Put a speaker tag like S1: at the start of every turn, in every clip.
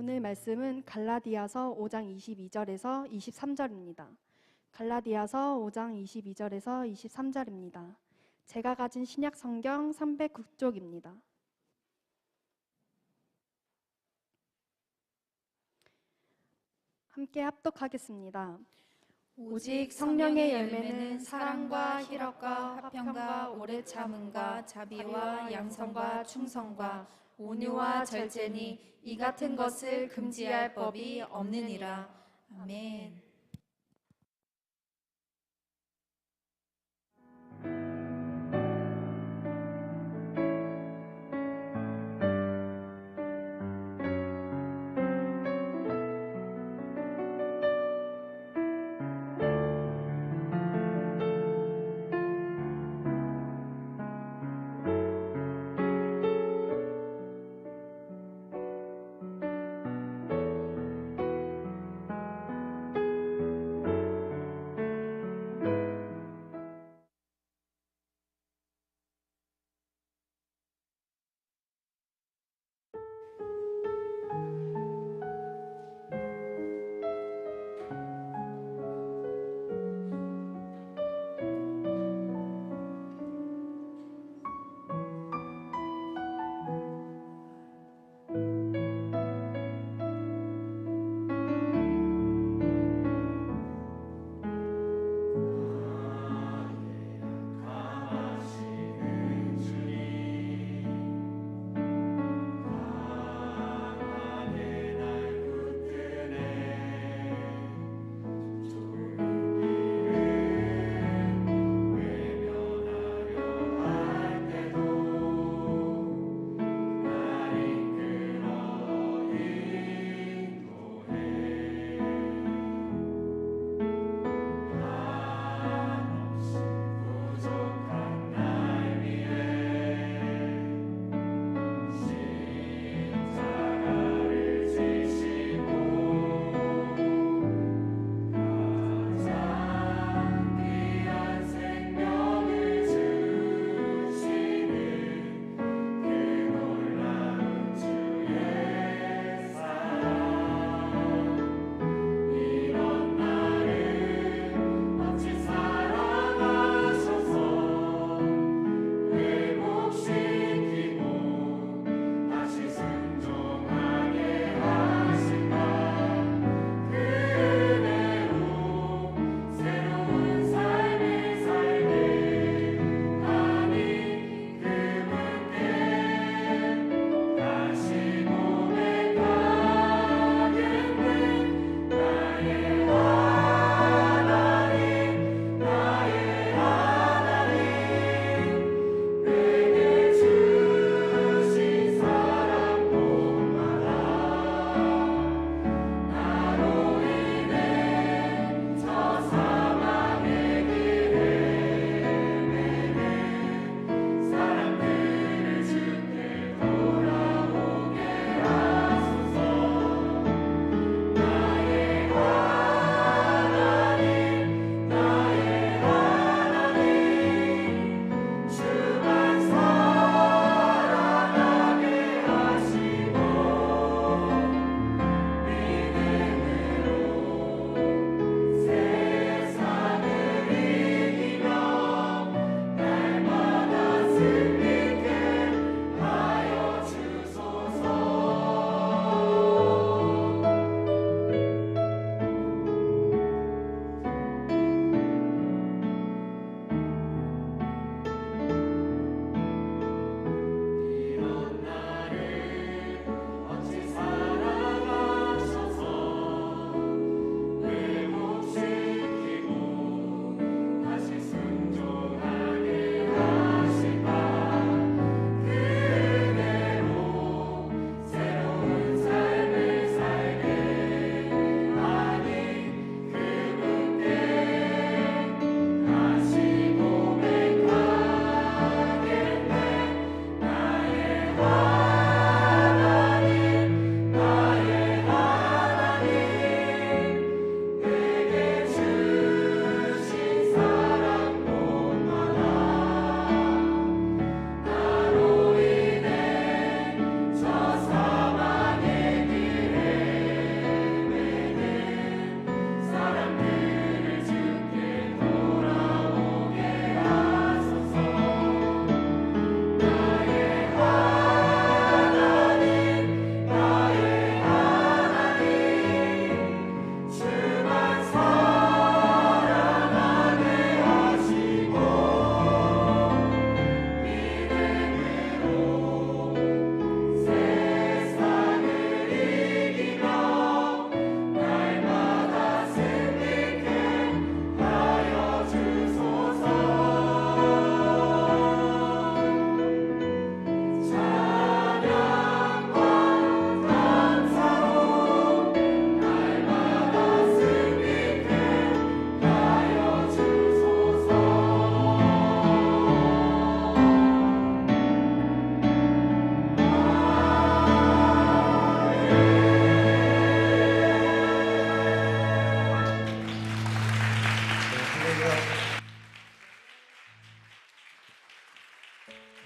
S1: 오늘 말씀은 갈라디아서 5장 22절에서 23절입니다. 갈라디아서 5장 22절에서 23절입니다. 제가 가진 신약 성경 309쪽입니다. 함께 합독하겠습니다.
S2: 오직 성령의 열매는 사랑과 희락과 화평과 오래 참음과 자비와 양성과 충성과 온유와 절제니 이 같은 것을 금지할 법이 없느니라. 아멘.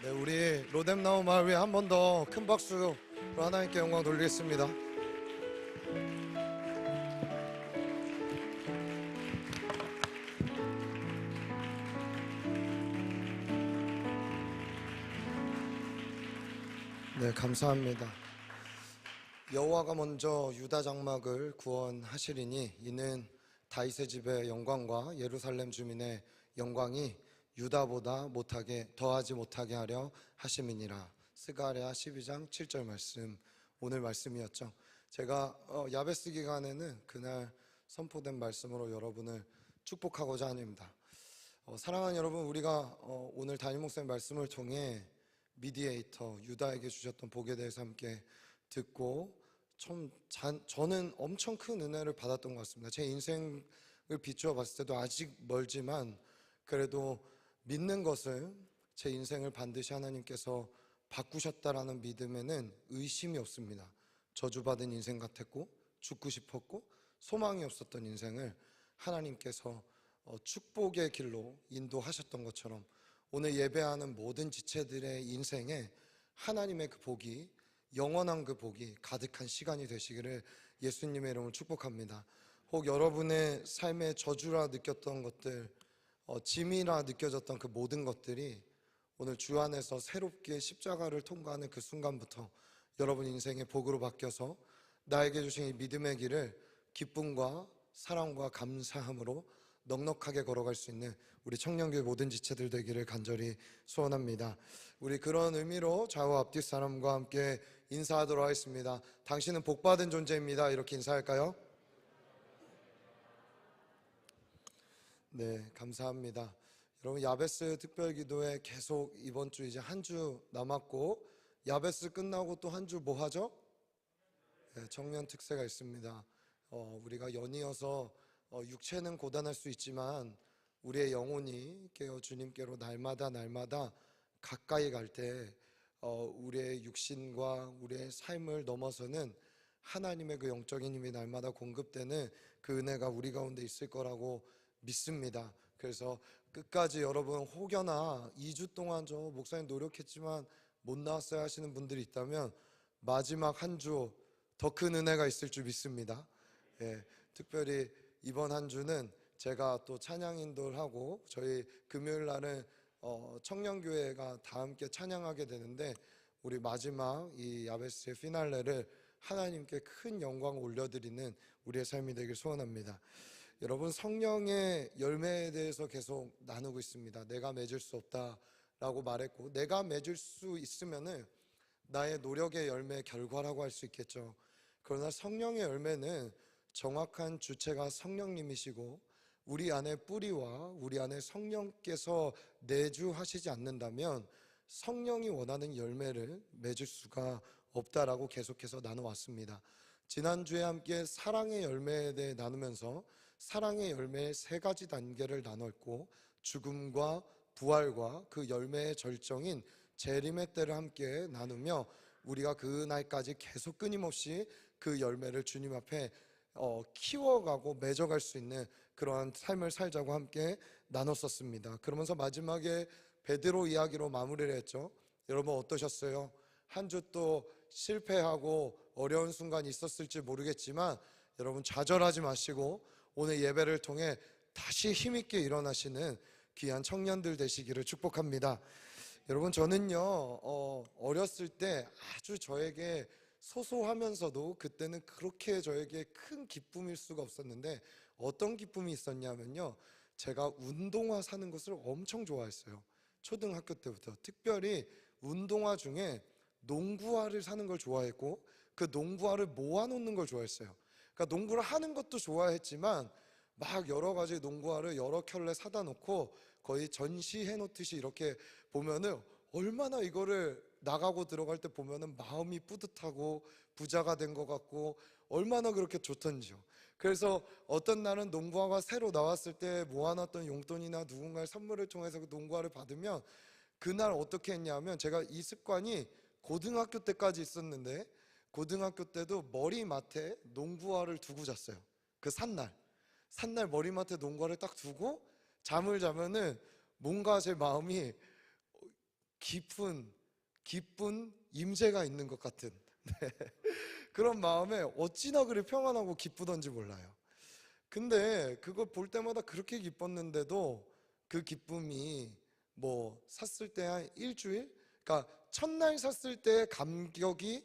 S3: 네, 우리 로뎀나무 마을 위에 한 번 더 큰 박수로 하나님께 영광 돌리겠습니다. 네, 감사합니다. 여호와가 먼저 유다 장막을 구원하시리니 이는 다윗의 집의 영광과 예루살렘 주민의 영광이 유다보다 못하게 더하지 못하게 하려 하심이니라. 스가랴 12장 7절 말씀, 오늘 말씀이었죠. 제가 야베스 기간에는 그날 선포된 말씀으로 여러분을 축복하고자 합니다. 사랑하는 여러분, 우리가 오늘 담임 목사님 말씀을 통해 미디에이터 유다에게 주셨던 복에 대해서 함께 듣고 저는 엄청 큰 은혜를 받았던 것 같습니다. 제 인생을 비추어 봤을 때도 아직 멀지만 그래도 믿는 것을, 제 인생을 반드시 하나님께서 바꾸셨다라는 믿음에는 의심이 없습니다. 저주받은 인생 같았고 죽고 싶었고 소망이 없었던 인생을 하나님께서 축복의 길로 인도하셨던 것처럼 오늘 예배하는 모든 지체들의 인생에 하나님의 그 복이, 영원한 그 복이 가득한 시간이 되시기를 예수님의 이름으로 축복합니다. 혹 여러분의 삶의 저주라 느꼈던 것들, 짐이라 느껴졌던 그 모든 것들이 오늘 주 안에서 새롭게 십자가를 통과하는 그 순간부터 여러분 인생의 복으로 바뀌어서 나에게 주신 이 믿음의 길을 기쁨과 사랑과 감사함으로 넉넉하게 걸어갈 수 있는 우리 청년교회 모든 지체들 되기를 간절히 소원합니다. 우리 그런 의미로 좌우 앞뒤 사람과 함께 인사하도록 하겠습니다. 당신은 복받은 존재입니다. 이렇게 인사할까요? 네, 감사합니다. 여러분, 야베스 특별기도회 계속 이번 주 이제 한 주 남았고, 야베스 끝나고 또 한 주 뭐 하죠? 네, 청년 특세가 있습니다. 우리가 연이어서 육체는 고단할 수 있지만 우리의 영혼이 깨어 주님께로 날마다 가까이 갈 때 우리의 육신과 우리의 삶을 넘어서는 하나님의 그 영적인 힘이 날마다 공급되는 그 은혜가 우리 가운데 있을 거라고 믿습니다. 그래서 끝까지 여러분, 혹여나 2주 동안 저 목사님 노력했지만 못 나왔어야 하시는 분들이 있다면 마지막 한 주 더 큰 은혜가 있을 줄 믿습니다. 예, 특별히 이번 한 주는 제가 또 찬양 인도를 하고 저희 금요일 날은 청년교회가 다 함께 찬양하게 되는데 우리 마지막 이 야베스의 피날레를 하나님께 큰 영광을 올려드리는 우리의 삶이 되길 소원합니다. 여러분, 성령의 열매에 대해서 계속 나누고 있습니다. 내가 맺을 수 없다라고 말했고, 내가 맺을 수 있으면은 나의 노력의 열매의 결과라고 할 수 있겠죠. 그러나 성령의 열매는 정확한 주체가 성령님이시고 우리 안에 뿌리와 우리 안에 성령께서 내주하시지 않는다면 성령이 원하는 열매를 맺을 수가 없다라고 계속해서 나눠왔습니다. 지난주에 함께 사랑의 열매에 대해 나누면서 사랑의 열매의 3가지 단계를 나눴고, 죽음과 부활과 그 열매의 절정인 재림의 때를 함께 나누며 우리가 그 날까지 계속 끊임없이 그 열매를 주님 앞에 키워가고 맺어갈 수 있는 그러한 삶을 살자고 함께 나눴었습니다. 그러면서 마지막에 베드로 이야기로 마무리를 했죠. 여러분 어떠셨어요? 한 주 또 실패하고 어려운 순간이 있었을지 모르겠지만 여러분 좌절하지 마시고 오늘 예배를 통해 다시 힘있게 일어나시는 귀한 청년들 되시기를 축복합니다. 여러분, 저는요 어렸을 때 아주 저에게 소소하면서도 그때는 그렇게 저에게 큰 기쁨일 수가 없었는데 어떤 기쁨이 있었냐면요, 제가 운동화 사는 것을 엄청 좋아했어요. 초등학교 때부터. 특별히 운동화 중에 농구화를 사는 걸 좋아했고 그 농구화를 모아놓는 걸 좋아했어요. 그러니까 농구를 하는 것도 좋아했지만 막 여러 가지 농구화를 여러 켤레 사다 놓고 거의 전시해 놓듯이 이렇게 보면은 얼마나 이거를 나가고 들어갈 때 보면은 마음이 뿌듯하고 부자가 된 것 같고 얼마나 그렇게 좋던지요. 그래서 어떤 날은 농구화가 새로 나왔을 때 모아놨던 용돈이나 누군가의 선물을 통해서 그 농구화를 받으면 그날 어떻게 했냐면, 제가 이 습관이 고등학교 때까지 있었는데 고등학교 때도 머리맡에 농구화를 두고 잤어요. 그 산날 머리맡에 농구화를 딱 두고 잠을 자면은 뭔가 제 마음이 깊은 기쁜 임재가 있는 것 같은 네. 그런 마음에 어찌나 그리 평안하고 기쁘던지 몰라요. 근데 그걸 볼 때마다 그렇게 기뻤는데도 그 기쁨이 뭐 샀을 때 한 일주일? 그러니까 첫날 샀을 때 감격이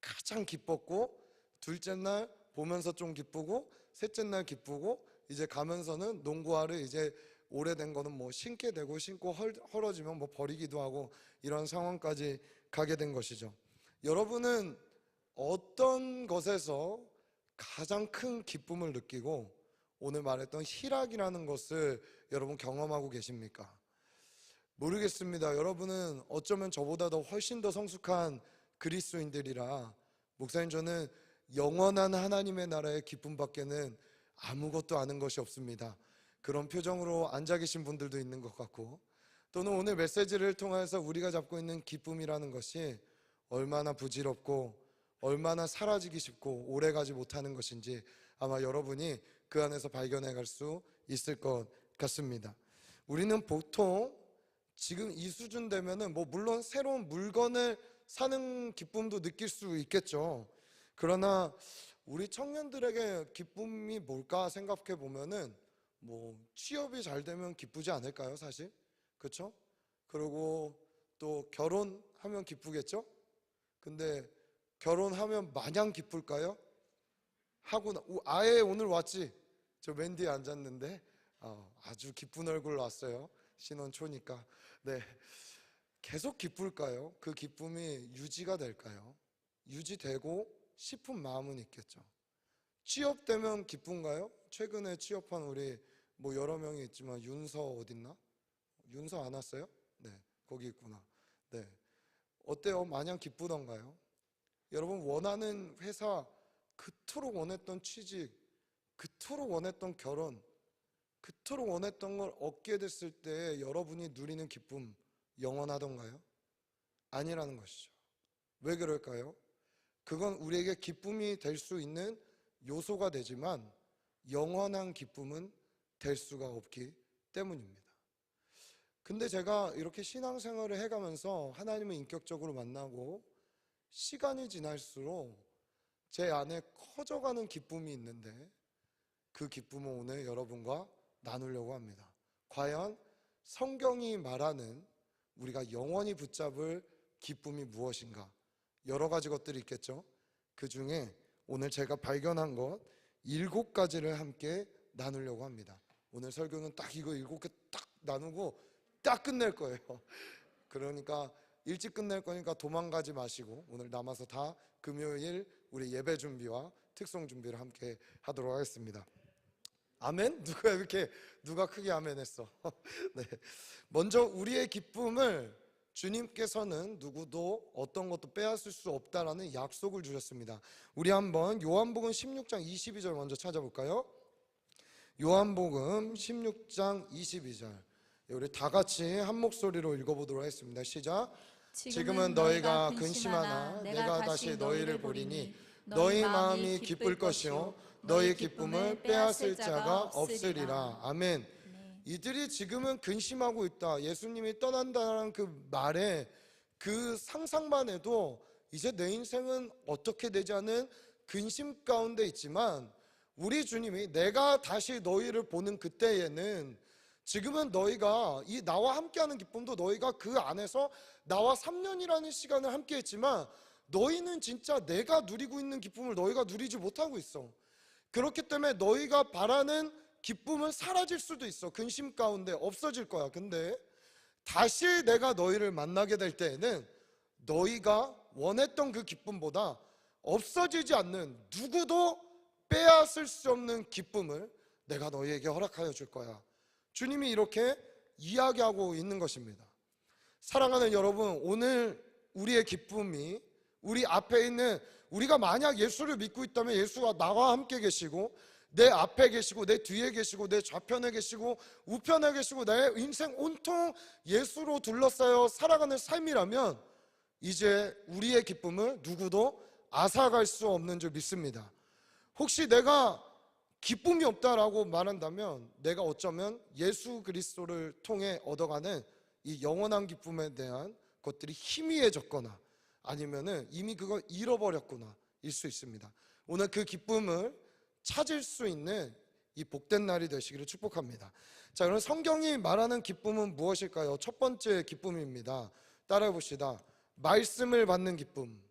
S3: 가장 기뻤고, 둘째 날 보면서 좀 기쁘고, 셋째 날 기쁘고, 이제 가면서는 농구화를 이제 오래된 거는 뭐 신게 되고, 신고 헐어지면 뭐 버리기도 하고, 이런 상황까지 가게 된 것이죠. 여러분은 어떤 것에서 가장 큰 기쁨을 느끼고 오늘 말했던 희락이라는 것을 여러분 경험하고 계십니까? 모르겠습니다. 여러분은 어쩌면 저보다 더 훨씬 더 성숙한 그리스도인들이라, 목사님 저는 영원한 하나님의 나라의 기쁨밖에는 아무것도 아는 것이 없습니다, 그런 표정으로 앉아 계신 분들도 있는 것 같고, 또는 오늘 메시지를 통해서 우리가 잡고 있는 기쁨이라는 것이 얼마나 부질없고 얼마나 사라지기 쉽고 오래가지 못하는 것인지 아마 여러분이 그 안에서 발견해 갈 수 있을 것 같습니다. 우리는 보통 지금 이 수준 되면은 뭐 물론 새로운 물건을 사는 기쁨도 느낄 수 있겠죠. 그러나 우리 청년들에게 기쁨이 뭘까 생각해 보면은 뭐 취업이 잘 되면 기쁘지 않을까요, 사실? 그렇죠? 그리고 또 결혼하면 기쁘겠죠? 근데 결혼하면 마냥 기쁠까요? 아예 오늘 왔지? 저 맨 뒤에 앉았는데 아주 기쁜 얼굴로 왔어요. 신혼 초니까. 네, 계속 기쁠까요? 그 기쁨이 유지가 될까요? 유지되고 싶은 마음은 있겠죠. 취업되면 기쁜가요? 최근에 취업한 우리 뭐 여러 명이 있지만 윤서 어딨나? 윤서 안 왔어요? 네, 거기 있구나. 네, 어때요? 마냥 기쁘던가요? 여러분 원하는 회사, 그토록 원했던 취직, 그토록 원했던 결혼, 그토록 원했던 걸 얻게 됐을 때 여러분이 누리는 기쁨 영원하던가요? 아니라는 것이죠. 왜 그럴까요? 그건 우리에게 기쁨이 될 수 있는 요소가 되지만 영원한 기쁨은 될 수가 없기 때문입니다. 근데 제가 이렇게 신앙생활을 해가면서 하나님을 인격적으로 만나고 시간이 지날수록 제 안에 커져가는 기쁨이 있는데, 그 기쁨을 오늘 여러분과 나누려고 합니다. 과연 성경이 말하는 우리가 영원히 붙잡을 기쁨이 무엇인가? 여러 가지 것들이 있겠죠. 그 중에 오늘 제가 발견한 것 7가지를 함께 나누려고 합니다. 오늘 설교는 딱 이거 7개 딱 나누고 딱 끝낼 거예요. 그러니까 일찍 끝낼 거니까 도망가지 마시고 오늘 남아서 다 금요일 우리 예배 준비와 특송 준비를 함께 하도록 하겠습니다. 아멘? 누가 크게 아멘 했어? 네. 먼저 우리의 기쁨을 주님께서는 누구도 어떤 것도 빼앗을 수 없다라는 약속을 주셨습니다. 우리 한번 요한복음 16장 22절 먼저 찾아볼까요? 요한복음 16장 22절, 우리 다 같이 한 목소리로 읽어보도록 하겠습니다. 시작. 지금은 너희가 근심하나 내가 다시 너희를 보리니 너희 마음이 기쁠 것이요 너희 기쁨을 빼앗을 자가 없으리라. 아멘. 이들이 지금은 근심하고 있다, 예수님이 떠난다는 그 말에 그 상상만 해도 이제 내 인생은 어떻게 되지 않은 근심 가운데 있지만, 우리 주님이 내가 다시 너희를 보는 그때에는 지금은 너희가 이 나와 함께하는 기쁨도 너희가 그 안에서 나와 3년이라는 시간을 함께 했지만 너희는 진짜 내가 누리고 있는 기쁨을 너희가 누리지 못하고 있어. 그렇기 때문에 너희가 바라는 기쁨은 사라질 수도 있어. 근심 가운데 없어질 거야. 근데 다시 내가 너희를 만나게 될 때에는 너희가 원했던 그 기쁨보다 없어지지 않는, 누구도 빼앗을 수 없는 기쁨을 내가 너희에게 허락하여 줄 거야. 주님이 이렇게 이야기하고 있는 것입니다. 사랑하는 여러분, 오늘 우리의 기쁨이 우리 앞에 있는, 우리가 만약 예수를 믿고 있다면 예수가 나와 함께 계시고 내 앞에 계시고 내 뒤에 계시고 내 좌편에 계시고 우편에 계시고 내 인생 온통 예수로 둘러싸여 살아가는 삶이라면 이제 우리의 기쁨을 누구도 앗아갈 수 없는 줄 믿습니다. 혹시 내가 기쁨이 없다라고 말한다면 내가 어쩌면 예수 그리스도를 통해 얻어가는 이 영원한 기쁨에 대한 것들이 희미해졌거나 아니면은 이미 그걸 잃어버렸구나 일 수 있습니다. 오늘 그 기쁨을 찾을 수 있는 이 복된 날이 되시기를 축복합니다. 자, 그럼 성경이 말하는 기쁨은 무엇일까요? 첫 번째 기쁨입니다. 따라해 봅시다. 말씀을 받는 기쁨.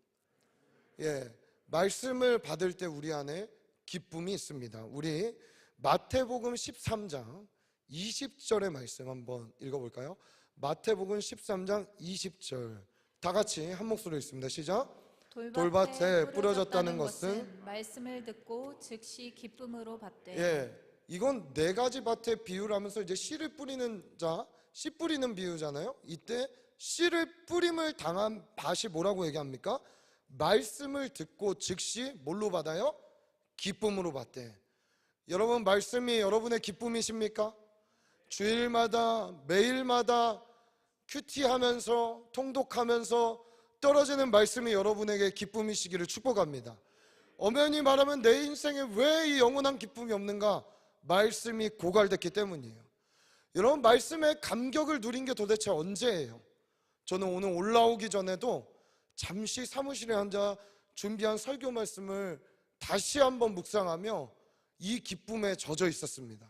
S3: 말씀을 받을 때 우리 안에 기쁨이 있습니다. 우리 마태복음 13장 20절의 말씀 한번 읽어볼까요? 마태복음 13장 20절 다 같이 한 목소리로 읽습니다. 시작. 돌밭에 뿌려졌다는 것은
S2: 말씀을 듣고 즉시 기쁨으로 받되.
S3: 이건 네 가지 밭에 비유를 하면서 이제 씨를 뿌리는 자, 씨 뿌리는 비유잖아요. 이때 씨를 뿌림을 당한 밭이 뭐라고 얘기합니까? 말씀을 듣고 즉시 뭘로 받아요? 기쁨으로 받대. 여러분, 말씀이 여러분의 기쁨이십니까? 주일마다 매일마다 큐티하면서 통독하면서 떨어지는 말씀이 여러분에게 기쁨이시기를 축복합니다. 엄연히 말하면 내 인생에 왜 이 영원한 기쁨이 없는가? 말씀이 고갈됐기 때문이에요. 여러분, 말씀의 감격을 누린 게 도대체 언제예요? 저는 오늘 올라오기 전에도 잠시 사무실에 앉아 준비한 설교 말씀을 다시 한번 묵상하며 이 기쁨에 젖어 있었습니다.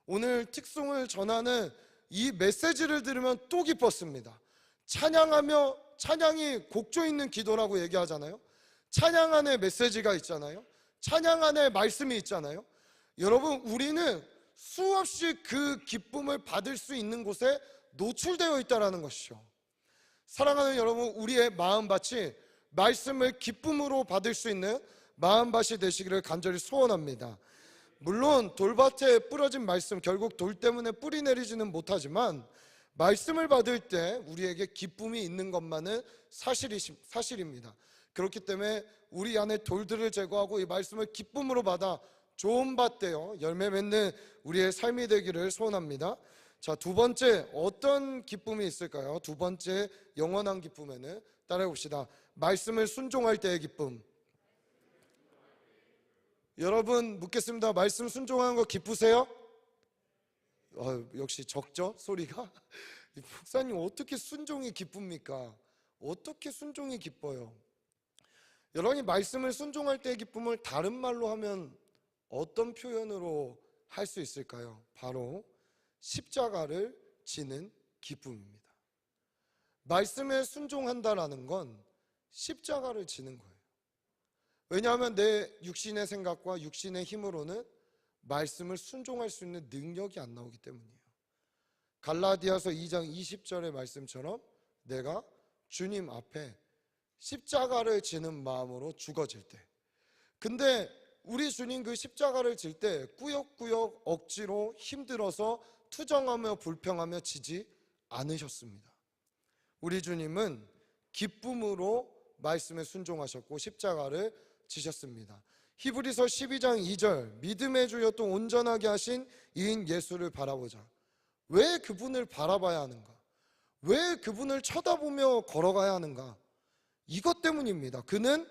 S3: 오늘 특송을 전하는 이 메시지를 들으면 또 기뻤습니다. 찬양하며, 찬양이 곡조 있는 기도라고 얘기하잖아요. 찬양 안에 메시지가 있잖아요. 찬양 안에 말씀이 있잖아요. 여러분, 우리는 수없이 그 기쁨을 받을 수 있는 곳에 노출되어 있다는 것이죠. 사랑하는 여러분, 우리의 마음밭이 말씀을 기쁨으로 받을 수 있는 마음밭이 되시기를 간절히 소원합니다. 물론 돌밭에 뿌려진 말씀, 결국 돌 때문에 뿌리 내리지는 못하지만 말씀을 받을 때 우리에게 기쁨이 있는 것만은 사실입니다. 그렇기 때문에 우리 안에 돌들을 제거하고 이 말씀을 기쁨으로 받아 좋은 밭 되어 열매 맺는 우리의 삶이 되기를 소원합니다. 자, 두 번째 어떤 기쁨이 있을까요? 두 번째 영원한 기쁨에는 따라해 봅시다. 말씀을 순종할 때의 기쁨. 여러분 묻겠습니다. 말씀 순종하는 거 기쁘세요? 역시 적죠? 소리가. 목사님, 어떻게 순종이 기쁩니까? 어떻게 순종이 기뻐요? 여러분이 말씀을 순종할 때의 기쁨을 다른 말로 하면 어떤 표현으로 할 수 있을까요? 바로 십자가를 지는 기쁨입니다. 말씀에 순종한다라는 건 십자가를 지는 거예요. 왜냐하면 내 육신의 생각과 육신의 힘으로는 말씀을 순종할 수 있는 능력이 안 나오기 때문이에요. 갈라디아서 2장 20절의 말씀처럼 내가 주님 앞에 십자가를 지는 마음으로 죽어질 때, 근데 우리 주님 그 십자가를 질 때 꾸역꾸역 억지로 힘들어서 투정하며 불평하며 지지 않으셨습니다. 우리 주님은 기쁨으로 말씀에 순종하셨고 십자가를 지셨습니다. 히브리서 12장 2절, 믿음의 주여 또 온전하게 하신 이인 예수를 바라보자. 왜 그분을 바라봐야 하는가? 왜 그분을 쳐다보며 걸어가야 하는가? 이것 때문입니다. 그는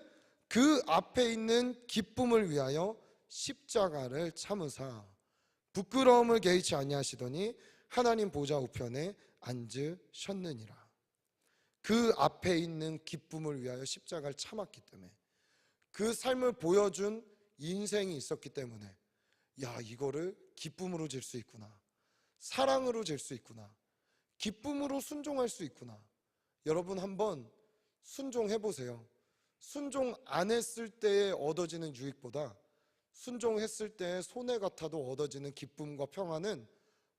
S3: 그 앞에 있는 기쁨을 위하여 십자가를 참으사 부끄러움을 개의치 아니하시더니 하나님 보좌 우편에 앉으셨느니라. 그 앞에 있는 기쁨을 위하여 십자가를 참았기 때문에, 그 삶을 보여준 인생이 있었기 때문에, 야, 이거를 기쁨으로 질 수 있구나, 사랑으로 질 수 있구나, 기쁨으로 순종할 수 있구나. 여러분 한번 순종해 보세요. 순종 안 했을 때에 얻어지는 유익보다 순종했을 때에 손해 같아도 얻어지는 기쁨과 평안은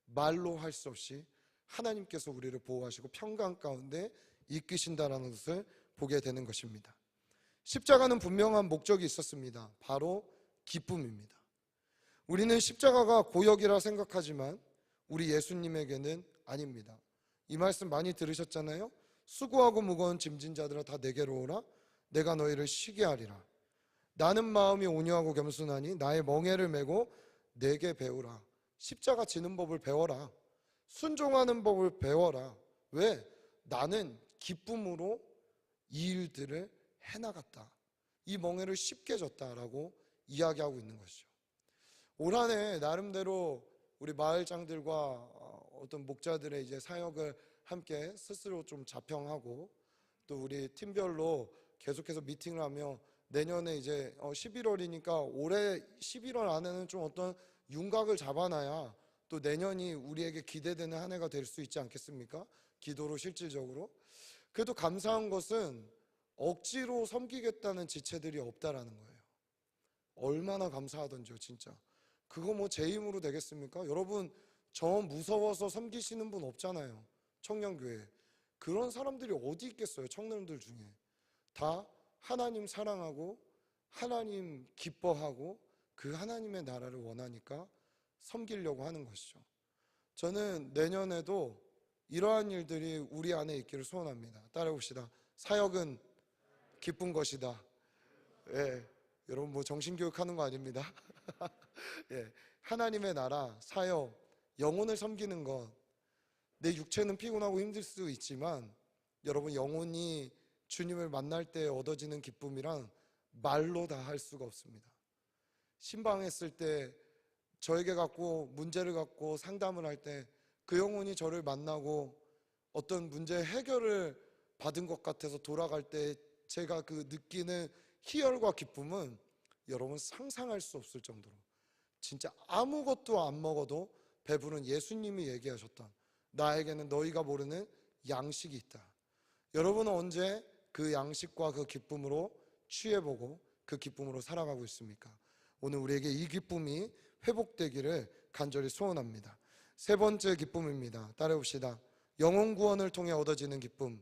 S3: 말로 할 수 없이 하나님께서 우리를 보호하시고 평강 가운데 이끄신다라는 것을 보게 되는 것입니다. 십자가는 분명한 목적이 있었습니다. 바로 기쁨입니다. 우리는 십자가가 고역이라 생각하지만 우리 예수님에게는 아닙니다. 이 말씀 많이 들으셨잖아요. 수고하고 무거운 짐진 자들아 다 내게로 오라, 내가 너희를 쉬게 하리라. 나는 마음이 온유하고 겸손하니 나의 멍에를 메고 내게 배우라. 십자가 지는 법을 배워라. 순종하는 법을 배워라. 왜? 나는 기쁨으로 이 일들을 해나갔다. 이 멍에를 쉽게 졌다라고 이야기하고 있는 것이죠. 올 한 해 나름대로 우리 마을장들과 어떤 목자들의 이제 사역을 함께 스스로 좀 자평하고 또 우리 팀별로 계속해서 미팅을 하며 내년에 이제 11월이니까 올해 11월 안에는 좀 어떤 윤곽을 잡아놔야 또 내년이 우리에게 기대되는 한 해가 될 수 있지 않겠습니까? 기도로 실질적으로. 그래도 감사한 것은 억지로 섬기겠다는 지체들이 없다라는 거예요. 얼마나 감사하던지요, 진짜. 그거 뭐 제 힘으로 되겠습니까? 여러분, 저 무서워서 섬기시는 분 없잖아요. 청년교회. 그런 사람들이 어디 있겠어요, 청년들 중에. 다 하나님 사랑하고 하나님 기뻐하고 그 하나님의 나라를 원하니까 섬기려고 하는 것이죠. 저는 내년에도 이러한 일들이 우리 안에 있기를 소원합니다. 따라해봅시다. 사역은 기쁜 것이다. 예, 여러분 뭐 정신교육하는 거 아닙니다. 예, 하나님의 나라, 사역, 영혼을 섬기는 것. 내 육체는 피곤하고 힘들 수 있지만 여러분 영혼이 주님을 만날 때 얻어지는 기쁨이란 말로 다 할 수가 없습니다. 신방했을 때 저에게 갖고 문제를 갖고 상담을 할 때 그 영혼이 저를 만나고 어떤 문제 해결을 받은 것 같아서 돌아갈 때 제가 그 느끼는 희열과 기쁨은 여러분 상상할 수 없을 정도로 진짜 아무것도 안 먹어도 배부른 예수님이 얘기하셨던 나에게는 너희가 모르는 양식이 있다. 여러분은 언제 그 양식과 그 기쁨으로 취해보고 그 기쁨으로 살아가고 있습니까? 오늘 우리에게 이 기쁨이 회복되기를 간절히 소원합니다. 세 번째 기쁨입니다. 따라해봅시다. 영혼 구원을 통해 얻어지는 기쁨.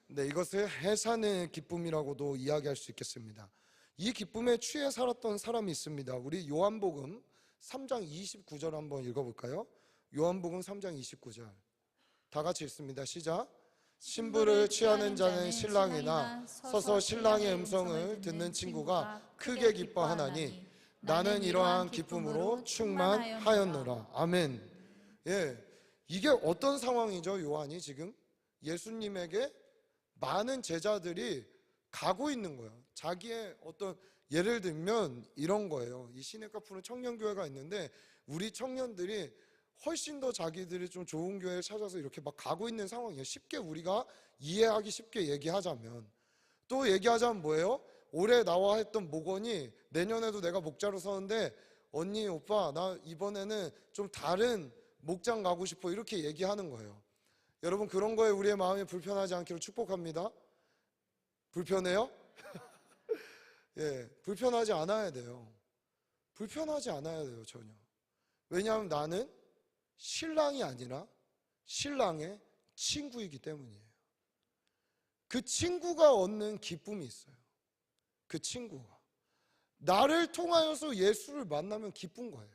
S3: 네, 이것을 해산의 기쁨이라고도 이야기할 수 있겠습니다. 이 기쁨에 취해 살았던 사람이 있습니다. 우리 요한복음 3장 29절 한번 읽어볼까요? 요한복음 3장 29절 다 같이 읽습니다. 시작. 신부를 취하는 자는 신랑이나 서서 신랑의 음성을 듣는 친구가 크게 기뻐하나니 나는 이러한 기쁨으로 충만하였노라. 아멘. 예, 이게 어떤 상황이죠? 요한이 지금 예수님에게 많은 제자들이 가고 있는 거예요. 자기의 어떤 예를 들면 이런 거예요. 이 시내가 푸는 청년교회가 있는데 우리 청년들이 훨씬 더 자기들이 좀 좋은 교회를 찾아서 이렇게 막 가고 있는 상황이에요. 쉽게 우리가 이해하기 쉽게 얘기하자면, 또 얘기하자면 뭐예요? 올해 나와 했던 목원이 내년에도 내가 목자로 서는데 언니 오빠 나 이번에는 좀 다른 목장 가고 싶어 이렇게 얘기하는 거예요. 여러분 그런 거에 우리의 마음이 불편하지 않기를 축복합니다. 불편해요? 예, 불편하지 않아야 돼요. 불편하지 않아야 돼요, 전혀. 왜냐하면 나는 신랑이 아니라 신랑의 친구이기 때문이에요. 그 친구가 얻는 기쁨이 있어요. 그 친구가 나를 통하여서 예수를 만나면 기쁜 거예요.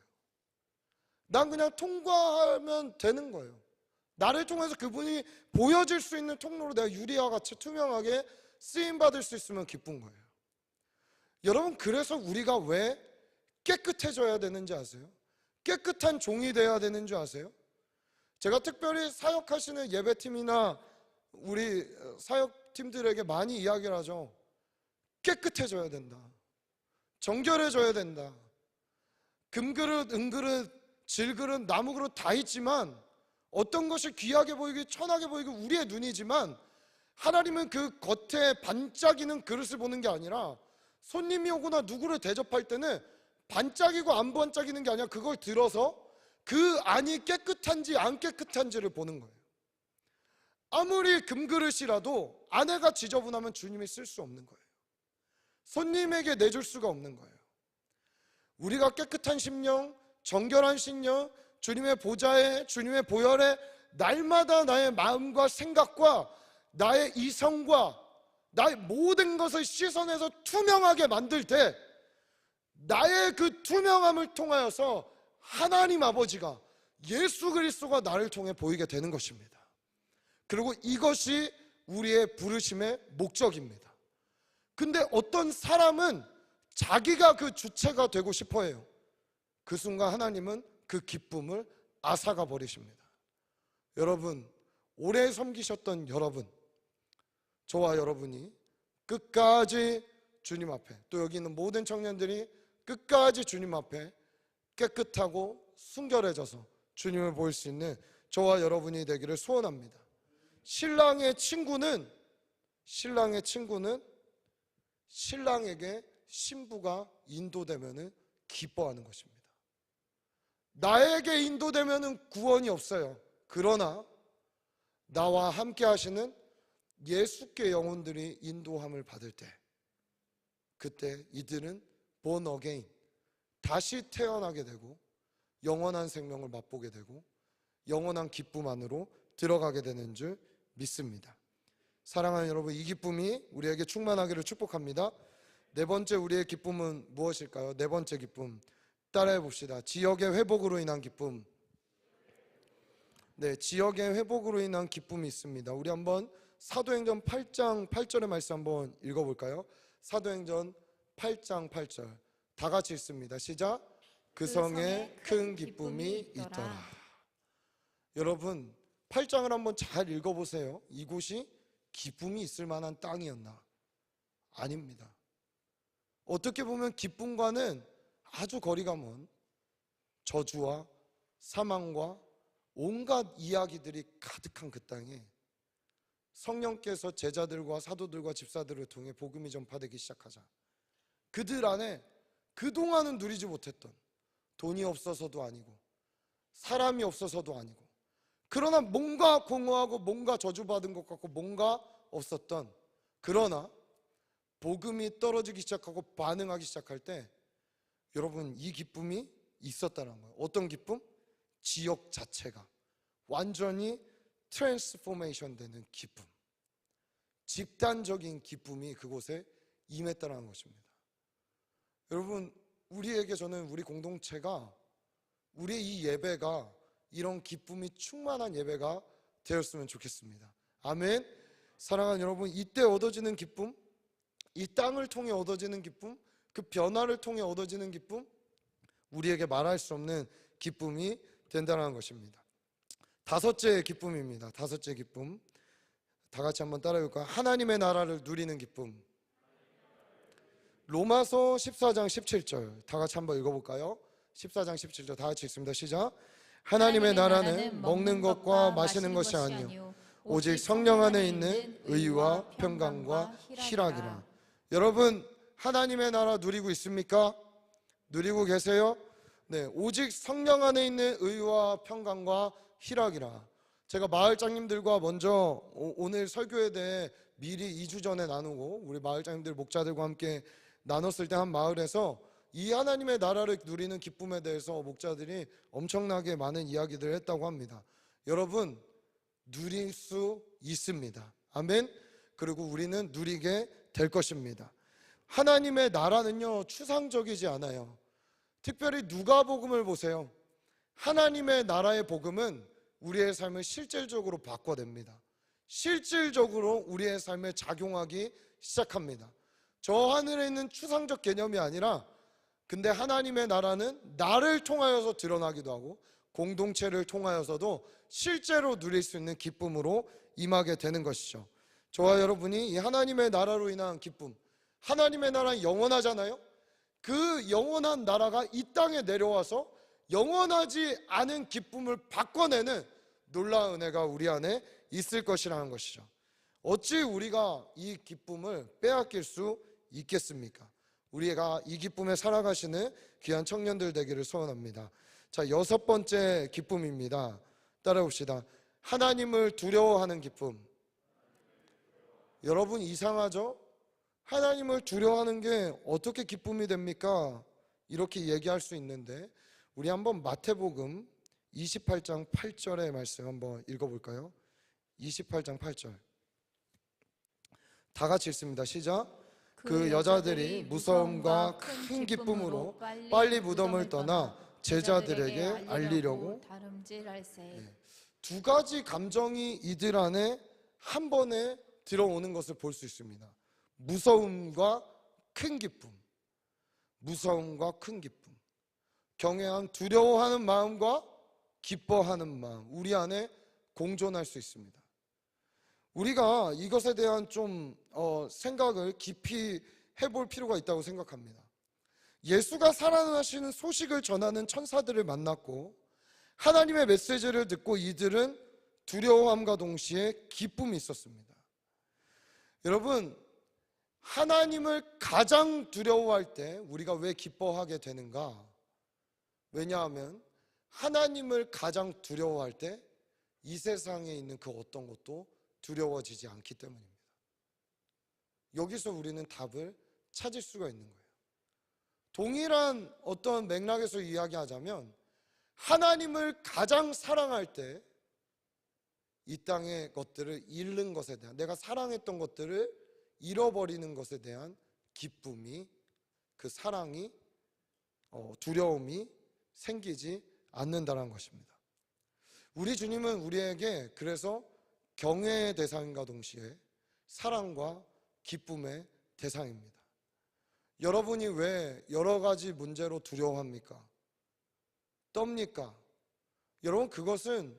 S3: 난 그냥 통과하면 되는 거예요. 나를 통해서 그분이 보여질 수 있는 통로로 내가 유리와 같이 투명하게 쓰임받을 수 있으면 기쁜 거예요. 여러분 그래서 우리가 왜 깨끗해져야 되는지 아세요? 깨끗한 종이 되어야 되는 줄 아세요? 제가 특별히 사역하시는 예배팀이나 우리 사역팀들에게 많이 이야기를 하죠. 깨끗해져야 된다. 정결해져야 된다. 금그릇, 은그릇, 질그릇, 나무그릇 다 있지만 어떤 것이 귀하게 보이고 천하게 보이고 우리의 눈이지만 하나님은 그 겉에 반짝이는 그릇을 보는 게 아니라 손님이 오거나 누구를 대접할 때는 반짝이고 안 반짝이는 게 아니라 그걸 들어서 그 안이 깨끗한지 안 깨끗한지를 보는 거예요. 아무리 금그릇이라도 안에가 지저분하면 주님이 쓸 수 없는 거예요. 손님에게 내줄 수가 없는 거예요. 우리가 깨끗한 심령, 정결한 심령, 주님의 보좌에, 주님의 보혈에 날마다 나의 마음과 생각과 나의 이성과 나의 모든 것을 씻어내서 투명하게 만들 때 나의 그 투명함을 통하여서 하나님 아버지가 예수 그리스도가 나를 통해 보이게 되는 것입니다. 그리고 이것이 우리의 부르심의 목적입니다. 근데 어떤 사람은 자기가 그 주체가 되고 싶어 해요. 그 순간 하나님은 그 기쁨을 앗아가 버리십니다. 여러분, 오래 섬기셨던 여러분, 저와 여러분이 끝까지 주님 앞에, 또 여기 있는 모든 청년들이 끝까지 주님 앞에 깨끗하고 순결해져서 주님을 볼 수 있는 저와 여러분이 되기를 소원합니다. 신랑의 친구는 신랑에게 신부가 인도되면 기뻐하는 것입니다. 나에게 인도되면 구원이 없어요. 그러나 나와 함께 하시는 예수께 영혼들이 인도함을 받을 때, 그때 이들은 born again, 다시 태어나게 되고 영원한 생명을 맛보게 되고 영원한 기쁨 안으로 들어가게 되는 줄 믿습니다. 사랑하는 여러분, 이 기쁨이 우리에게 충만하기를 축복합니다. 네 번째 우리의 기쁨은 무엇일까요? 네 번째 기쁨 따라해 봅시다. 지역의 회복으로 인한 기쁨. 네, 지역의 회복으로 인한 기쁨이 있습니다. 우리 한번 사도행전 8장 8절의 말씀 한번 읽어볼까요? 사도행전 8장 8절 다 같이 읽습니다. 시작. 그 성에 큰 기쁨이 있더라. 여러분 8장을 한번 잘 읽어보세요. 이곳이 기쁨이 있을 만한 땅이었나? 아닙니다. 어떻게 보면 기쁨과는 아주 거리가 먼 저주와 사망과 온갖 이야기들이 가득한 그 땅에 성령께서 제자들과 사도들과 집사들을 통해 복음이 전파되기 시작하자 그들 안에 그동안은 누리지 못했던, 돈이 없어서도 아니고 사람이 없어서도 아니고, 그러나 뭔가 공허하고 뭔가 저주받은 것 같고 뭔가 없었던, 그러나 복음이 떨어지기 시작하고 반응하기 시작할 때 여러분 이 기쁨이 있었다는 거예요. 어떤 기쁨? 지역 자체가 완전히 트랜스포메이션 되는 기쁨, 집단적인 기쁨이 그곳에 임했다는 것입니다. 여러분 우리에게, 저는 우리 공동체가, 우리의 이 예배가 이런 기쁨이 충만한 예배가 되었으면 좋겠습니다. 아멘. 사랑하는 여러분, 이때 얻어지는 기쁨, 이 땅을 통해 얻어지는 기쁨, 그 변화를 통해 얻어지는 기쁨, 우리에게 말할 수 없는 기쁨이 된다는 것입니다. 다섯째 기쁨입니다. 다섯째 기쁨 다 같이 한번 따라해볼까요? 하나님의 나라를 누리는 기쁨. 로마서 14장 17절 다 같이 한번 읽어볼까요? 14장 17절 다 같이 읽습니다. 시작. 하나님의 나라는 먹는 것과 마시는 것이 아니요 오직 성령 안에 있는 의와 평강과 희락이라. 여러분 하나님의 나라 누리고 있습니까? 누리고 계세요? 네, 오직 성령 안에 있는 의와 평강과 희락이라. 제가 마을장님들과 먼저 오늘 설교에 대해 미리 2주 전에 나누고 우리 마을장님들 목자들과 함께 나눴을 때 한 마을에서 이 하나님의 나라를 누리는 기쁨에 대해서 목자들이 엄청나게 많은 이야기들을 했다고 합니다. 여러분 누릴 수 있습니다. 아멘. 그리고 우리는 누리게 될 것입니다. 하나님의 나라는요 추상적이지 않아요. 특별히 누가복음을 보세요. 하나님의 나라의 복음은 우리의 삶을 실질적으로 바꿔냅니다. 실질적으로 우리의 삶에 작용하기 시작합니다. 저 하늘에 있는 추상적 개념이 아니라, 근데 하나님의 나라는 나를 통하여서 드러나기도 하고 공동체를 통하여서도 실제로 누릴 수 있는 기쁨으로 임하게 되는 것이죠. 저와 여러분이 이 하나님의 나라로 인한 기쁨, 하나님의 나라는 영원하잖아요. 그 영원한 나라가 이 땅에 내려와서 영원하지 않은 기쁨을 바꿔내는 놀라운 은혜가 우리 안에 있을 것이라는 것이죠. 어찌 우리가 이 기쁨을 빼앗길 수 있겠습니까? 우리가 이 기쁨에 살아가시는 귀한 청년들 되기를 소원합니다. 자, 여섯 번째 기쁨입니다. 따라봅시다. 하나님을 두려워하는 기쁨. 여러분 이상하죠? 하나님을 두려워하는 게 어떻게 기쁨이 됩니까? 이렇게 얘기할 수 있는데, 우리 한번 마태복음 28장 8절의 말씀 한번 읽어볼까요? 28장 8절 다 같이 읽습니다. 시작. 그 여자들이 무서움과 큰 기쁨으로 빨리 무덤을 떠나 제자들에게 알리려고
S2: 다름질할세.
S3: 네. 두 가지 감정이 이들 안에 한 번에 들어오는 것을 볼 수 있습니다. 무서움과 큰 기쁨, 무서움과 큰 기쁨, 경외함, 두려워하는 마음과 기뻐하는 마음, 우리 안에 공존할 수 있습니다. 우리가 이것에 대한 좀 생각을 깊이 해볼 필요가 있다고 생각합니다. 예수가 살아나시는 소식을 전하는 천사들을 만났고 하나님의 메시지를 듣고 이들은 두려워함과 동시에 기쁨이 있었습니다. 여러분, 하나님을 가장 두려워할 때 우리가 왜 기뻐하게 되는가? 왜냐하면 하나님을 가장 두려워할 때 이 세상에 있는 그 어떤 것도 두려워지지 않기 때문입니다. 여기서 우리는 답을 찾을 수가 있는 거예요. 동일한 어떤 맥락에서 이야기하자면 하나님을 가장 사랑할 때 이 땅의 것들을 잃는 것에 대한, 내가 사랑했던 것들을 잃어버리는 것에 대한 기쁨이, 그 사랑이, 두려움이 생기지 않는다는 것입니다. 우리 주님은 우리에게 그래서 경외의 대상인과 동시에 사랑과 기쁨의 대상입니다. 여러분이 왜 여러 가지 문제로 두려워합니까? 떱니까? 여러분, 그것은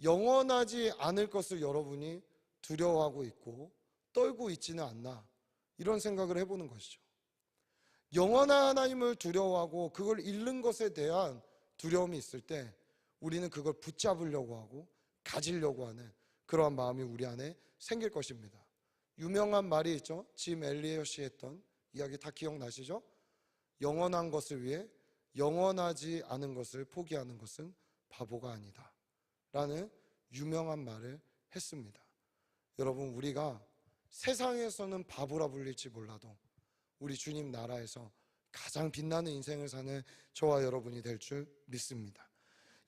S3: 영원하지 않을 것을 여러분이 두려워하고 있고 떨고 있지는 않나, 이런 생각을 해보는 것이죠. 영원한 하나님을 두려워하고 그걸 잃는 것에 대한 두려움이 있을 때 우리는 그걸 붙잡으려고 하고 가지려고 하는 그러한 마음이 우리 안에 생길 것입니다. 유명한 말이 있죠. 짐 엘리엇이 했던 이야기 다 기억나시죠? 영원한 것을 위해 영원하지 않은 것을 포기하는 것은 바보가 아니다 라는 유명한 말을 했습니다. 여러분, 우리가 세상에서는 바보라 불릴지 몰라도 우리 주님 나라에서 가장 빛나는 인생을 사는 저와 여러분이 될 줄 믿습니다.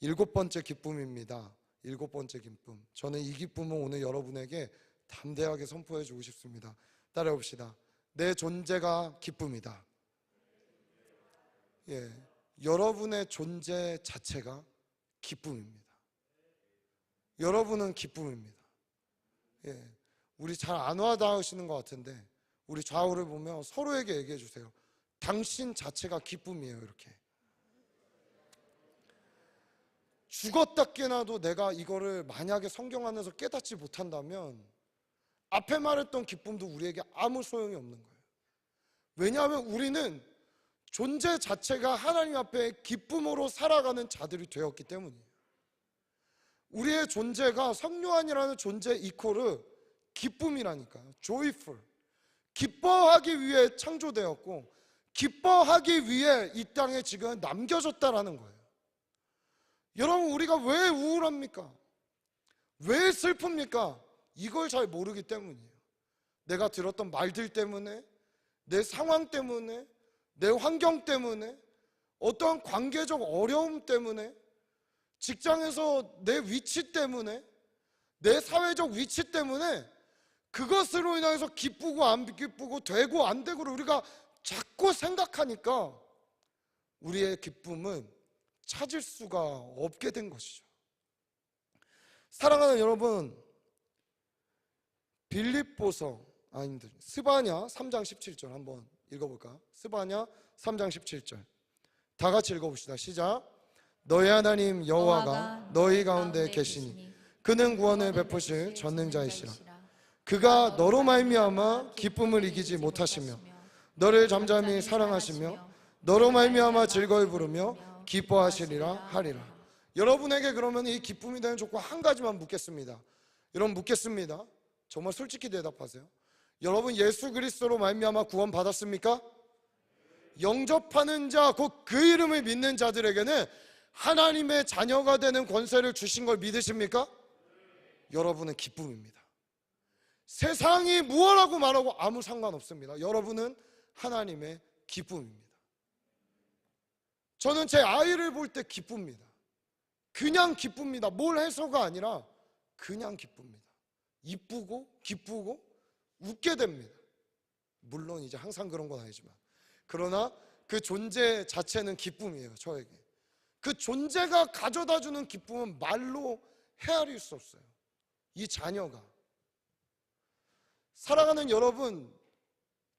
S3: 7번째 기쁨입니다. 7번째 기쁨. 저는 이 기쁨을 오늘 여러분에게 담대하게 선포해 주고 싶습니다. 따라해 봅시다. 내 존재가 기쁨이다. 여러분의 존재 자체가 기쁨입니다. 여러분은 기쁨입니다. 우리 잘 안 와닿으시는 것 같은데 우리 좌우를 보며 서로에게 얘기해 주세요. 당신 자체가 기쁨이에요. 이렇게 죽었다 깨나도 내가 이거를 만약에 성경 안에서 깨닫지 못한다면 앞에 말했던 기쁨도 우리에게 아무 소용이 없는 거예요. 왜냐하면 우리는 존재 자체가 하나님 앞에 기쁨으로 살아가는 자들이 되었기 때문이에요. 우리의 존재가 성요한이라는 존재 이코르 기쁨이라니까요. joyful. 기뻐하기 위해 창조되었고 기뻐하기 위해 이 땅에 지금 남겨졌다라는 거예요. 여러분, 우리가 왜 우울합니까? 왜 슬픕니까? 이걸 잘 모르기 때문이에요. 내가 들었던 말들 때문에, 내 상황 때문에, 내 환경 때문에, 어떠한 관계적 어려움 때문에, 직장에서 내 위치 때문에, 내 사회적 위치 때문에 그것으로 인해서 기쁘고 안 기쁘고 되고 안 되고를 우리가 자꾸 생각하니까 우리의 기쁨은 찾을 수가 없게 된 것이죠. 사랑하는 여러분, 스바냐 3장 17절 한번 읽어볼까? 스바냐 3장 17절 다 같이 읽어봅시다. 시작. 너희 하나님 여호와가 너희 가운데 계시니 그는 구원을 베푸실 전능자이시라. 그가 너로 말미암아 기쁨을 이기지 못하시며 너를 잠잠히 사랑하시며 너로 말미암아 즐거이 부르며 기뻐하시리라 하리라. 여러분에게 그러면 이 기쁨이 되는 조건 한 가지만 묻겠습니다. 여러분, 묻겠습니다. 정말 솔직히 대답하세요. 여러분, 예수 그리스도로 말미암아 구원 받았습니까? 영접하는 자, 곧 그 이름을 믿는 자들에게는 하나님의 자녀가 되는 권세를 주신 걸 믿으십니까? 여러분은 기쁨입니다. 세상이 무엇라고 말하고 아무 상관없습니다. 여러분은 하나님의 기쁨입니다. 저는 제 아이를 볼 때 기쁩니다. 그냥 기쁩니다. 뭘 해서가 아니라 그냥 기쁩니다. 이쁘고 기쁘고 웃게 됩니다. 물론 이제 항상 그런 건 아니지만, 그러나 그 존재 자체는 기쁨이에요. 저에게 그 존재가 가져다주는 기쁨은 말로 헤아릴 수 없어요. 이 자녀가. 사랑하는 여러분,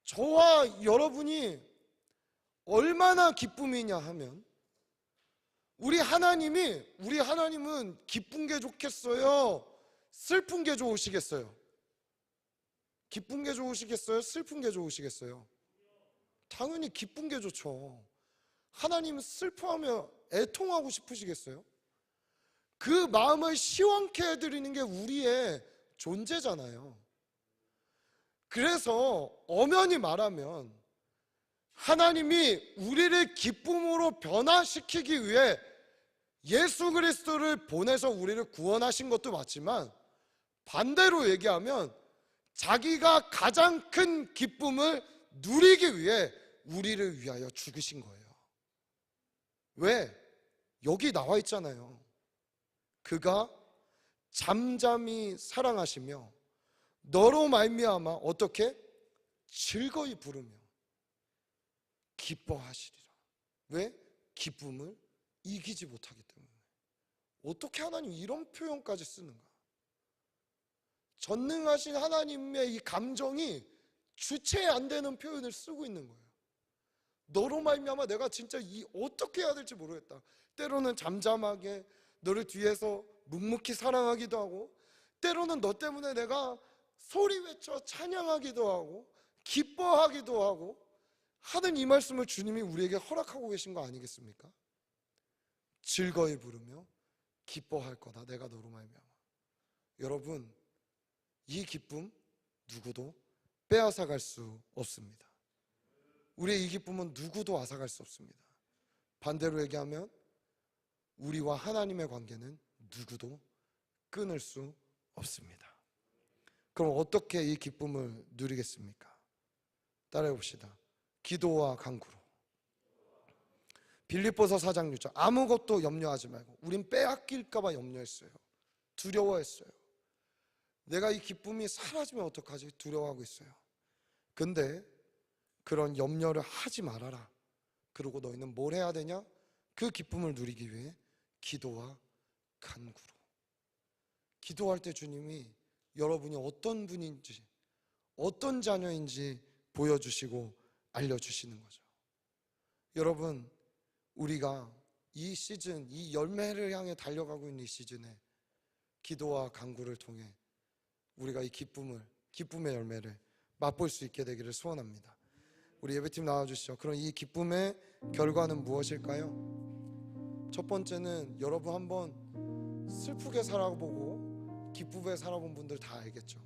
S3: 저와 여러분이 얼마나 기쁨이냐 하면 우리 하나님은 기쁜 게 좋겠어요? 슬픈 게 좋으시겠어요? 기쁜 게 좋으시겠어요? 슬픈 게 좋으시겠어요? 당연히 기쁜 게 좋죠. 하나님은 슬퍼하며 애통하고 싶으시겠어요? 그 마음을 시원케 해드리는 게 우리의 존재잖아요. 그래서 엄연히 말하면 하나님이 우리를 기쁨으로 변화시키기 위해 예수 그리스도를 보내서 우리를 구원하신 것도 맞지만, 반대로 얘기하면 자기가 가장 큰 기쁨을 누리기 위해 우리를 위하여 죽으신 거예요. 왜? 여기 나와 있잖아요. 그가 잠잠히 사랑하시며 너로 말미암아 어떻게? 즐거이 부르며 기뻐하시리라. 왜? 기쁨을 이기지 못하기 때문에. 어떻게 하나님 이런 표현까지 쓰는가? 전능하신 하나님의 이 감정이 주체 안 되는 표현을 쓰고 있는 거예요. 너로 말미암아 내가 진짜 어떻게 해야 될지 모르겠다. 때로는 잠잠하게 너를 뒤에서 묵묵히 사랑하기도 하고, 때로는 너 때문에 내가 소리 외쳐 찬양하기도 하고 기뻐하기도 하고 하는 이 말씀을 주님이 우리에게 허락하고 계신 거 아니겠습니까? 즐거이 부르며 기뻐할 거다 내가 너로 말미암아. 여러분, 이 기쁨 누구도 빼앗아갈 수 없습니다. 우리의 이 기쁨은 누구도 앗아갈 수 없습니다. 반대로 얘기하면 우리와 하나님의 관계는 누구도 끊을 수 없습니다. 그럼 어떻게 이 기쁨을 누리겠습니까? 따라해 봅시다. 기도와 간구로. 빌립보서 4장 6절. 아무것도 염려하지 말고. 우린 빼앗길까 봐 염려했어요. 두려워했어요. 내가 이 기쁨이 사라지면 어떡하지? 두려워하고 있어요. 근데 그런 염려를 하지 말아라. 그리고 너희는 뭘 해야 되냐? 그 기쁨을 누리기 위해 기도와 간구로. 기도할 때 주님이 여러분이 어떤 분인지, 어떤 자녀인지 보여주시고 알려주시는 거죠. 여러분, 우리가 이 시즌, 이 열매를 향해 달려가고 있는 이 시즌에 기도와 간구를 통해 우리가 이 기쁨의 열매를 맛볼 수 있게 되기를 소원합니다. 우리 예배팀 나와주시죠. 그럼 이 기쁨의 결과는 무엇일까요? 첫 번째는 여러분 한번 슬프게 살아보고 기쁨에 살아본 분들 다 알겠죠.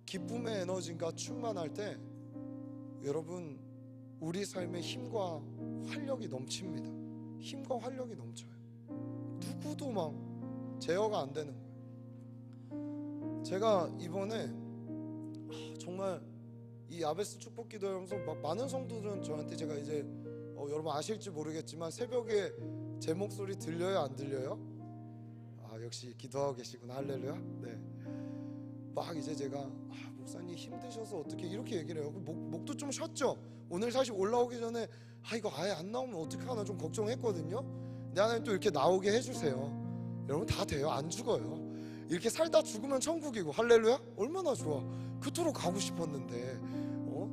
S3: 기쁨의 에너지가 충만할 때 여러분, 우리 삶에 힘과 활력이 넘칩니다. 힘과 활력이 넘쳐요. 누구도 막 제어가 안 되는 거예요. 제가 이번에 정말 이 야베스 축복기도 하면서 막 많은 성도들은 저한테, 제가 이제 여러분 아실지 모르겠지만 새벽에 제 목소리 들려요, 안 들려요? 역시 기도하고 계시구나. 할렐루야. 네. 막 이제 제가 목사님 힘드셔서 어떻게 이렇게 얘기를 해요. 목도 좀 쉬었죠. 오늘 사실 올라오기 전에 이거 아예 안 나오면 어떡하나 좀 걱정했거든요. 근데 하나님 또 이렇게 나오게 해주세요. 여러분 다 돼요. 안 죽어요. 이렇게 살다 죽으면 천국이고. 할렐루야. 얼마나 좋아. 그토록 가고 싶었는데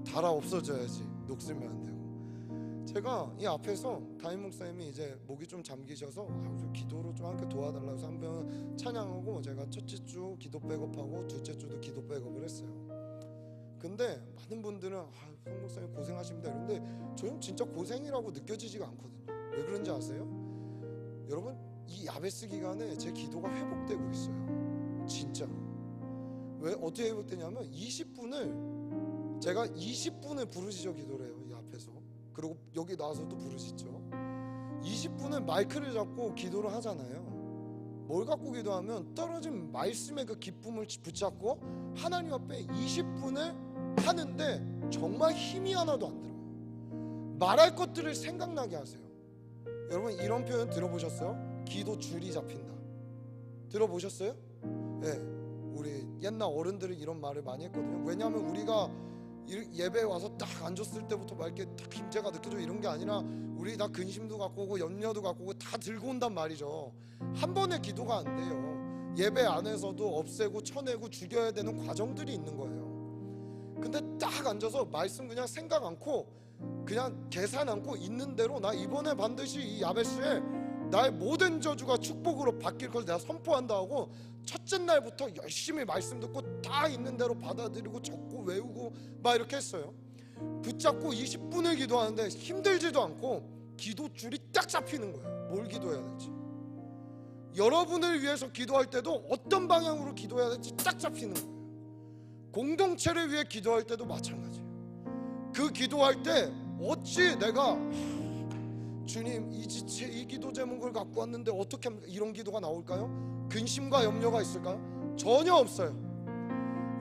S3: 달아 없어져야지. 녹슬면 안 되고. 제가 이 앞에서 담임 목사님이 이제 목이 좀 잠기셔서 기도로 좀 함께 도와달라고 해서 한번 찬양하고, 제가 첫째 주 기도 백업하고 둘째 주도 기도 백업을 했어요. 근데 많은 분들은 성 목사님 고생하십니다 이런데 저는 진짜 고생이라고 느껴지지가 않거든요. 왜 그런지 아세요? 여러분, 이 야베스 기간에 제 기도가 회복되고 있어요. 진짜. 왜? 어떻게 회복되냐면 20분을 제가 20분을 부르짖어 기도를 해요. 이 앞에서. 그리고 여기 나와서도 부르짖죠. 20분을 마이크를 잡고 기도를 하잖아요. 뭘 갖고 기도하면 떨어진 말씀의 그 기쁨을 붙잡고 하나님 앞에 20분을 하는데 정말 힘이 하나도 안 들어요. 말할 것들을 생각나게 하세요. 여러분, 이런 표현 들어보셨어요? 기도 줄이 잡힌다. 들어보셨어요? 네, 우리 옛날 어른들이 이런 말을 많이 했거든요. 왜냐하면 우리가 예배에 와서 딱 앉았을 때부터 막 이렇게 딱 힘재가 느껴져 이런 게 아니라 우리 다 근심도 갖고 오고 염려도 갖고 오고 다 들고 온단 말이죠. 한 번의 기도가 안 돼요. 예배 안에서도 없애고 쳐내고 죽여야 되는 과정들이 있는 거예요. 근데 딱 앉아서 말씀 그냥 생각 않고 그냥 계산 않고 있는 대로, 나 이번에 반드시 이 야베스에 나의 모든 저주가 축복으로 바뀔 걸 내가 선포한다 하고 첫째 날부터 열심히 말씀 듣고 다 있는 대로 받아들이고 적고 외우고 막 이렇게 했어요. 붙잡고 20분을 기도하는데 힘들지도 않고 기도 줄이 딱 잡히는 거예요. 뭘 기도해야 될지. 여러분을 위해서 기도할 때도 어떤 방향으로 기도해야 될지 딱 잡히는 거예요. 공동체를 위해 기도할 때도 마찬가지예요. 그 기도할 때 어찌 내가 주님 이 기도 제목을 갖고 왔는데 어떻게 합니까? 이런 기도가 나올까요? 근심과 염려가 있을까요? 전혀 없어요.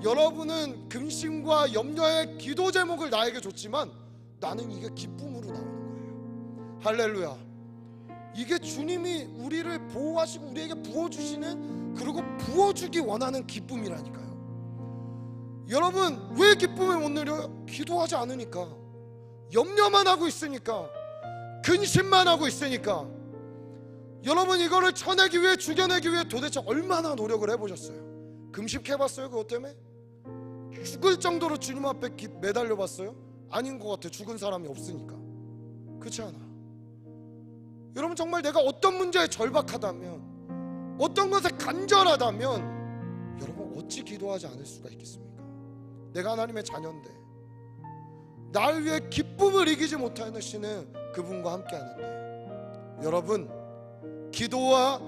S3: 여러분은 근심과 염려의 기도 제목을 나에게 줬지만 나는 이게 기쁨으로 나오는 거예요. 할렐루야. 이게 주님이 우리를 보호하시고 우리에게 부어주시는, 그리고 부어주기 원하는 기쁨이라니까요. 여러분 왜 기쁨을 못 누려요? 기도하지 않으니까, 염려만 하고 있으니까, 근심만 하고 있으니까. 여러분 이거를 쳐내기 위해, 죽여내기 위해 도대체 얼마나 노력을 해보셨어요? 금식해봤어요? 그것 때문에? 죽을 정도로 주님 앞에 매달려봤어요? 아닌 것 같아. 죽은 사람이 없으니까. 그렇지 않아? 여러분 정말 내가 어떤 문제에 절박하다면, 어떤 것에 간절하다면 여러분 어찌 기도하지 않을 수가 있겠습니까? 내가 하나님의 자녀인데, 나를 위해 기쁨을 이기지 못하시는 그분과 함께 하는데, 여러분 기도와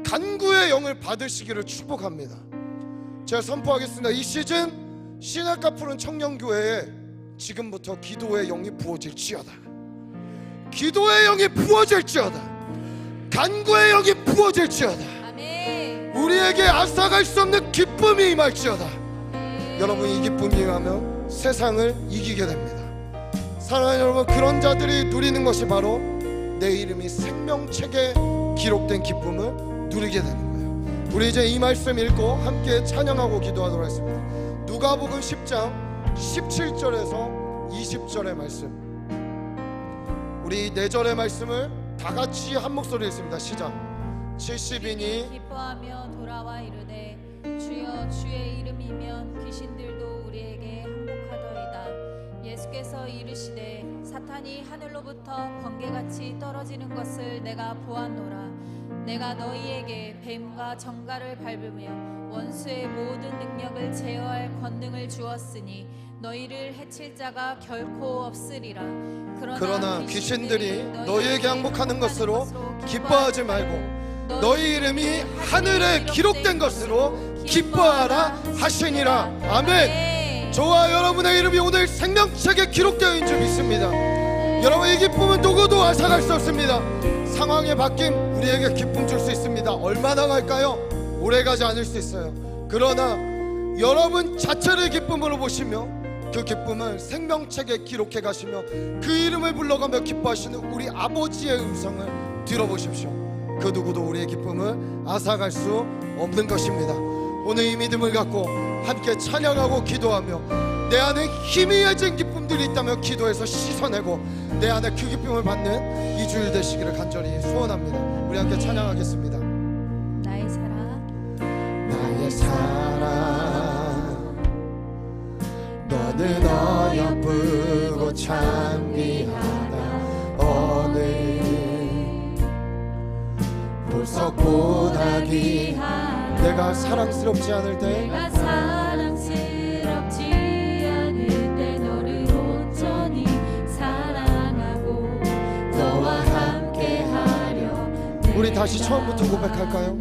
S3: 간구의 영을 받으시기를 축복합니다. 제가 선포하겠습니다. 이 시즌 신학가 푸른 청년교회에 지금부터 기도의 영이 부어질지어다. 기도의 영이 부어질지어다. 간구의 영이 부어질지어다.
S2: 아멘.
S3: 우리에게 앗아갈 수 없는 기쁨이 임할지어다. 여러분 이 기쁨이 임하면 세상을 이기게 됩니다. 사랑하는 여러분, 그런 자들이 누리는 것이 바로 내 이름이 생명책에 기록된 기쁨을 누리게 되는 거예요. 우리 이제 이 말씀 읽고 함께 찬양하고 기도하도록 하겠습니다. 누가복음 10장 17절에서 20절의 말씀, 우리 4절의 말씀을 다 같이 한 목소리 읽습니다. 시작. 70인이
S2: 기뻐하며 돌아와 이르되 주여 주의 이름이면 귀신들도 우리에게 항복하더이다. 예수께서 이르시되 사탄이 하늘로부터 번개같이 떨어지는 것을 내가 보았노라. 내가 너희에게 뱀과 정갈을 밟으며 원수의 모든 능력을 제어할 권능을 주었으니 너희를 해칠 자가 결코 없으리라.
S3: 그러나 귀신들이 너희에게 항복하는 것으로 기뻐하지 말고 너희 이름이 하늘에 기록된 것으로 기뻐하라 하시니라. 아멘. 저와 여러분의 이름이 오늘 생명책에 기록되어 있는 줄 믿습니다. 여러분 이 기쁨은 누구도 앗아갈 수 없습니다. 상황의 바뀜 우리에게 기쁨 줄 수 있습니다. 얼마나 갈까요? 오래가지 않을 수 있어요. 그러나 여러분 자체를 기쁨으로 보시며 그 기쁨을 생명책에 기록해 가시며 그 이름을 불러가며 기뻐하시는 우리 아버지의 음성을 들어보십시오. 그 누구도 우리의 기쁨을 앗아갈 수 없는 것입니다. 오늘 이 믿음을 갖고 함께 찬양하고 기도하며 내 안에 희미해진 기쁨들이 있다면 기도해서 씻어내고 내 안에 그 기쁨을 받는 이 주일 되시기를 간절히 소원합니다. 우리 함께 찬양하겠습니다.
S2: 나의 사랑,
S3: 나의 사랑, 너는 어여쁘고 참 귀하다. 어느 보석보다 귀하다. 내가 사랑스럽지 않을 때,
S2: 내가 사랑스럽지 않을 때 너를 온전히 사랑하고 너와 함께하려.
S3: 우리 다시 처음부터 고백할까요?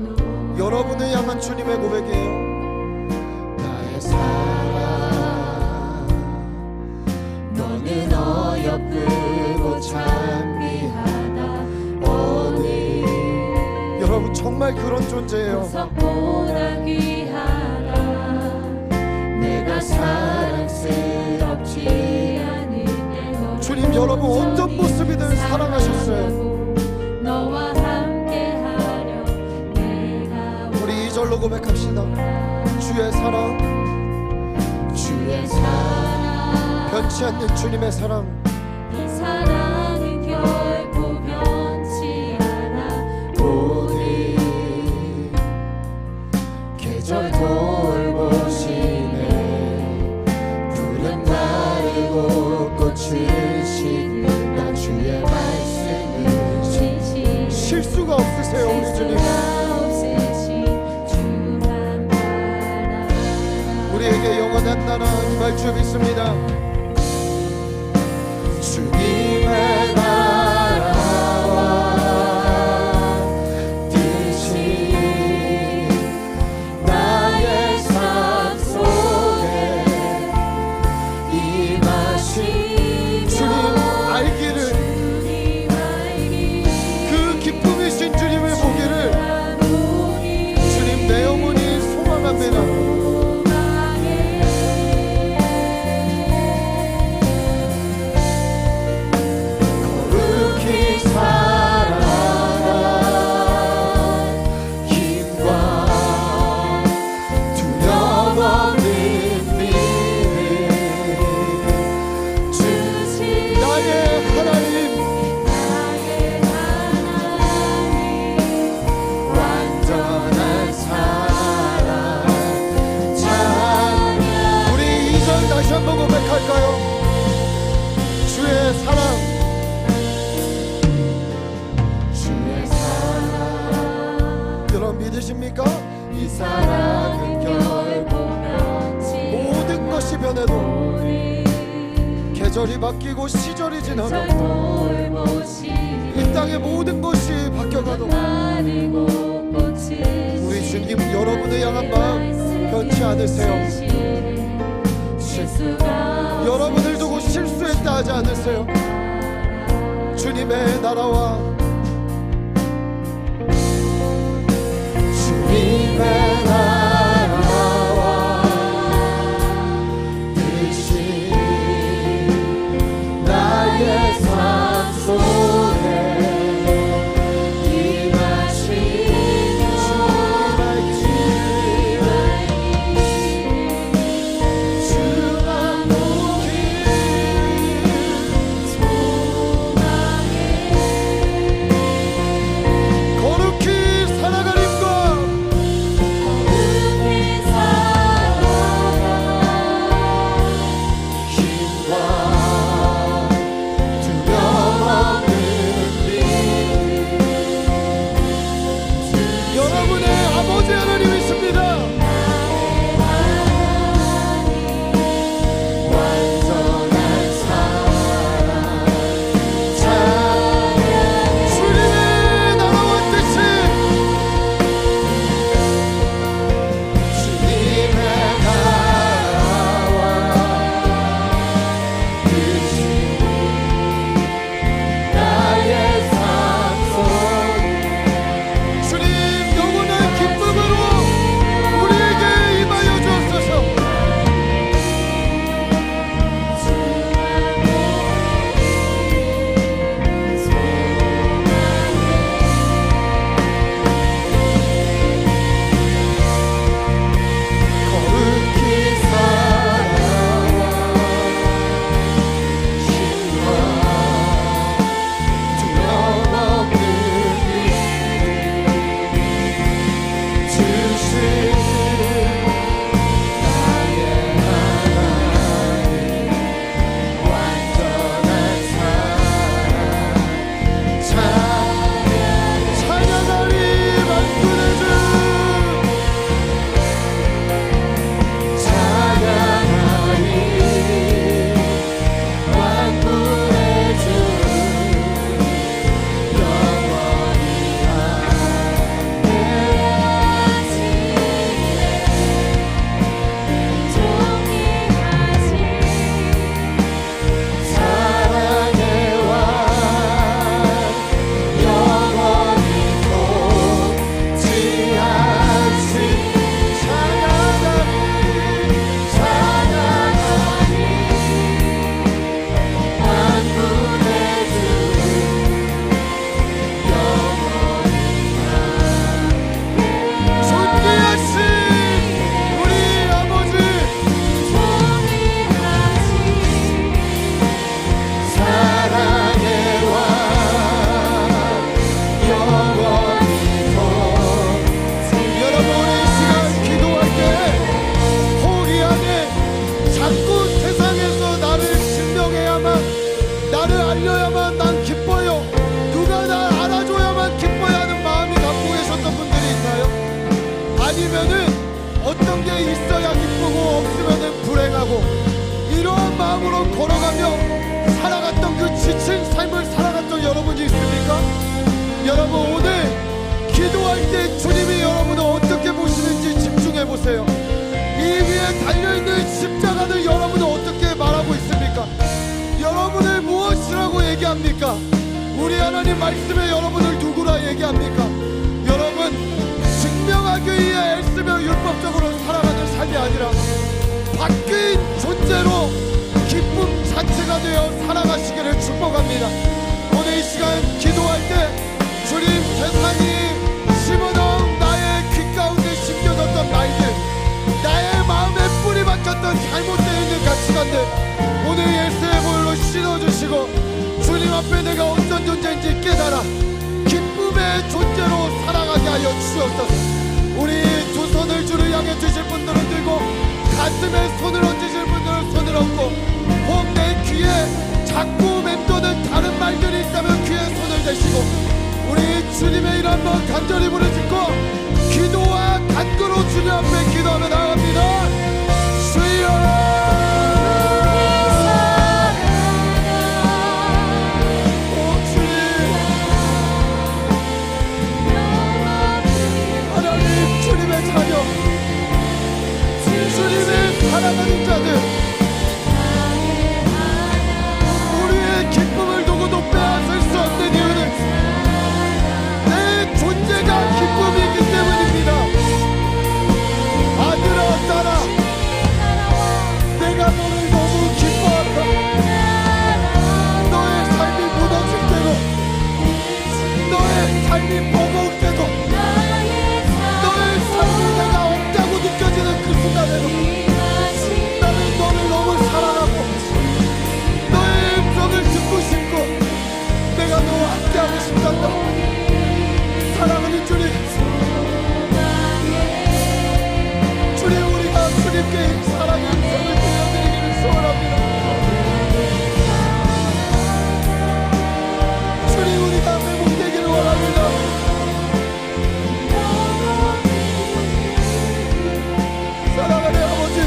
S3: 여러분을 향한 주님의 고백이에요. 나의 사랑, 너는 어여쁘고 참 귀하다. 어느 여러분 정말 그런 존재예요.
S2: 보석보다 귀하다. 내가 사랑스럽지 않을 때 너를
S3: 주님 여러분 어떤 모습이든 사랑하셨어요.
S2: 너와 함께하려. 내가
S3: 우리 2절로 고백합시다. 주의 사랑,
S2: 주의 사랑,
S3: 변치 않는 주님의 사랑.
S2: 이 사랑은 결코 변치 않아.
S3: 오늘 계절 돌보시네. 푸른 마르고 꽃을 심는 나 주의 말씀을 실수가 없으세요 우리 주님. 우리에게 영원한 나라 임할 줄 믿습니다. 주님의 나라와 뜻이 계절이 바뀌고 시절이 지나도
S2: 잘 돌보시니
S3: 이 땅의 모든 것이 바뀌어가도
S2: 나리고 꽃이
S3: 우리 주님은 여러분을 향한 마음 변치 않으세요. 여러분을 두고 실수했다 하지 않으세요. 주님의 나라와 주님의 나라와 뜻이 나의 삶 속에 마음으로 걸어가며 살아갔던 그 지친 삶을 살아갔던 여러분이 있습니까? 여러분 오늘 기도할 때 주님이 여러분을 어떻게 보시는지 집중해 보세요. 이 위에 달려있는 십자가를 여러분은 어떻게 말하고 있습니까? 여러분을 무엇이라고 얘기합니까? 우리 하나님 말씀에 여러분을 누구라 얘기합니까? 여러분 증명하기 위해 애쓰며 율법적으로 살아가는 삶이 아니라 바뀐 존재로 기쁨 자체가 되어 살아가시기를 축복합니다. 오늘 이 시간 기도할 때 주님 세상이 심어놓은 나의 귓 가운데 심겨졌던 말들, 나의 마음에 뿌리 박혔던 잘못되어 있는 가치관들 오늘 예수의 보혈로 씻어주시고 주님 앞에 내가 어떤 존재인지 깨달아 기쁨의 존재로 살아가게 하여 주시옵소서. 우리 두 손을 주를 향해 주실 분들은 들고 가슴에 손을 얹으실 분들은 손을 얹고 혹 내 귀에 자꾸 맴도는 다른 말들이 있다면 귀에 손을 대시고 우리 주님의 이름 한번 간절히 부르짖고 기도와 간구로 주님 앞에 기도하며 나갑니다. 주여 주님의 사랑하는 자들, 우리의 기쁨을 누구도 빼앗을 수 없는 이유는 내 존재가 기쁨이기 때문입니다. 아들아 딸아, 내가 너를 너무 기뻐한다. 너의 삶이 무너질 때도, 너의 삶이 버거울 때도, 너의 삶이 내가 없다고 느껴지는 그 순간에도 나는 너를 너무 사랑하고 너의 음성을 듣고 싶고 내가 너와 함께하고 싶단다. 사랑하는 주님, 주님, 우리가 주님께 이 사랑의 음성을 들려드리기를 소원합니다. 주님, 우리가 회복되기를 원합니다. 사랑하는 아버지,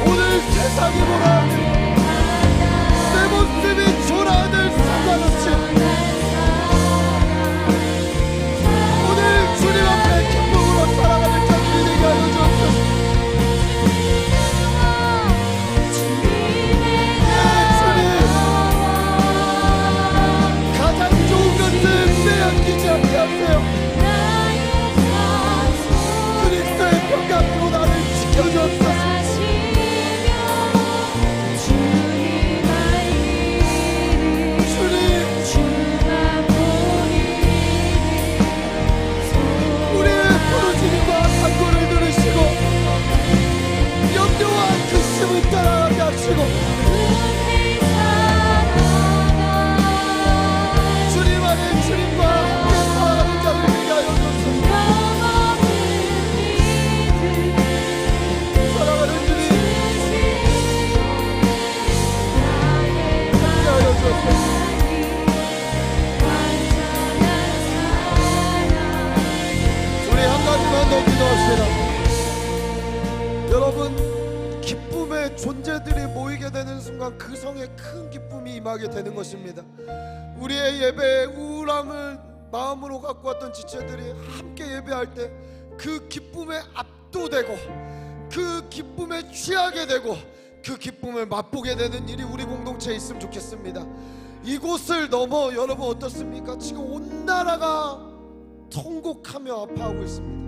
S3: 오늘 세상이 뭐라 내 모습이 초라하든 상관없이 오늘 주님 앞에 기쁨으로 살아가는 자들이 되게 하여 주옵소서. 가장 좋은 것을 빼앗기지 않게 하세요. 그리스도의 평강으로 나를 지켜주옵소서. 우리의 부르짖음과 간구를 들으시고 염려와 근심을 따라가게 하시고 주님 안에 주님과 함께 살아가는 자를 되게 하여 주옵소서. 사랑하는 주님, 함께 하여 주옵소서. 우리 한 가지만 더 기도합시다. 여러분, 기쁨의 존재들이 모이게 되는 순간 그 성에 큰 기쁨이 임하게 되는 것입니다. 우리의 예배에 우울함을 마음으로 갖고 왔던 지체들이 함께 예배할 때 그 기쁨에 압도되고 그 기쁨에 취하게 되고 그 기쁨을 맛보게 되는 일이 우리 공동체에 있으면 좋겠습니다. 이곳을 넘어 여러분 어떻습니까? 지금 온 나라가 통곡하며 아파하고 있습니다.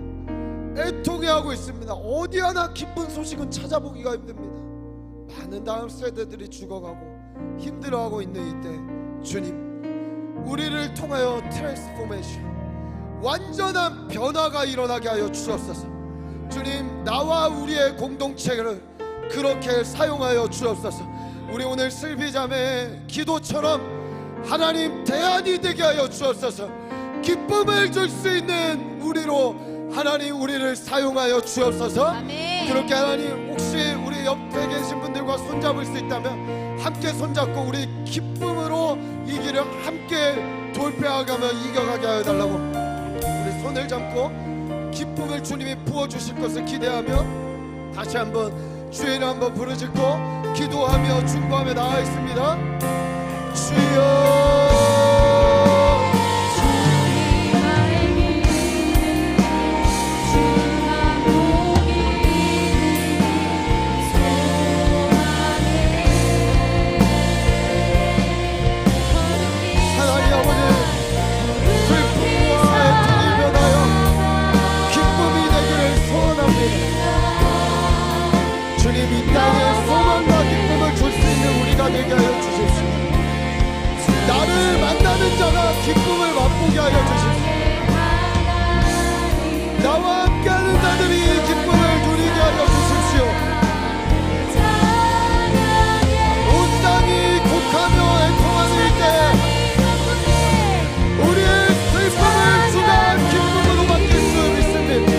S3: 애통해하고 있습니다. 어디 하나 기쁜 소식은 찾아보기가 힘듭니다. 많은 다음 세대들이 죽어가고 힘들어하고 있는 이때 주님, 우리를 통하여 트랜스포메이션, 완전한 변화가 일어나게 하여 주옵소서. 주님, 나와 우리의 공동체를 그렇게 사용하여 주옵소서. 우리 오늘 슬비자매의 기도처럼 하나님 대안이 되게 하여 주옵소서. 기쁨을 줄 수 있는 우리로 하나님 우리를 사용하여 주옵소서.
S2: 아멘.
S3: 그렇게 하나님, 혹시 우리 옆에 계신 분들과 손잡을 수 있다면 함께 손잡고 우리 기쁨으로 이 길을 함께 돌파하가며 이겨가게 하여 달라고 우리 손을 잡고 기쁨을 주님이 부어주실 것을 기대하며 다시 한번 주의 이름 한번 부르짖고 기도하며 중보하며 나아 있습니다. 주여, 되게 하여 주십시오. 나를 만나는 자가 기쁨을 맛보게 하여 주십시오. 나와 함께하는 자들이 이 기쁨을 누리게 하여 주십시오. 온 땅이 곡하며 애통하는 이때 우리의 슬픔을 주가 기쁨으로 바뀔 수 믿습니다.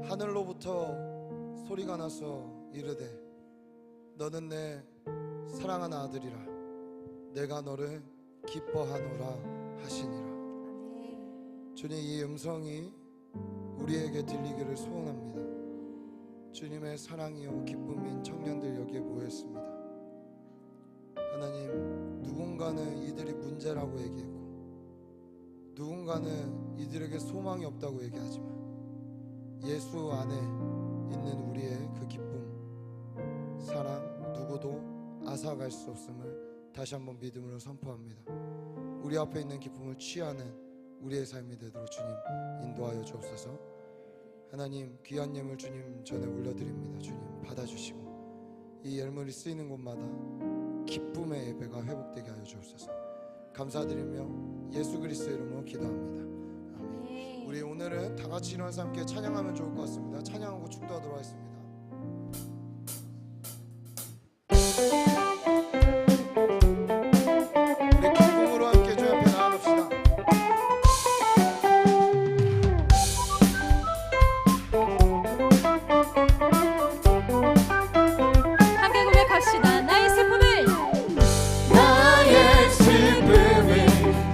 S3: 하늘로부터 소리가 나서 이르되 너는 내 사랑하는 아들이라 내가 너를 기뻐하노라 하시니라. 주님, 이 음성이 우리에게 들리기를 소원합니다. 주님의 사랑이요 기쁨인 청년들 여기에 모였습니다. 하나님, 누군가는 이들이 문제라고 얘기했고 누군가는 이들에게 소망이 없다고 얘기하지만 예수 안에 있는 우리의 그 기쁨, 사랑, 누구도 앗아갈 수 없음을 다시 한번 믿음으로 선포합니다. 우리 앞에 있는 기쁨을 취하는 우리의 삶이 되도록 주님 인도하여 주옵소서. 하나님, 귀한 예물 주님 전에 올려드립니다. 주님 받아주시고 이 예물이 쓰이는 곳마다 기쁨의 예배가 회복되게 하여 주옵소서. 감사드리며 예수 그리스도의 이름으로 기도합니다. 아멘. 우리 오늘은 다 같이 일어나서 함께 찬양하면 좋을 것 같습니다. 찬양하고 축도하도록 하겠습니다. 우리 기쁨으로 함께 주 앞에 나아갑시다.
S2: 함께 고백합시다. 나의 슬픔을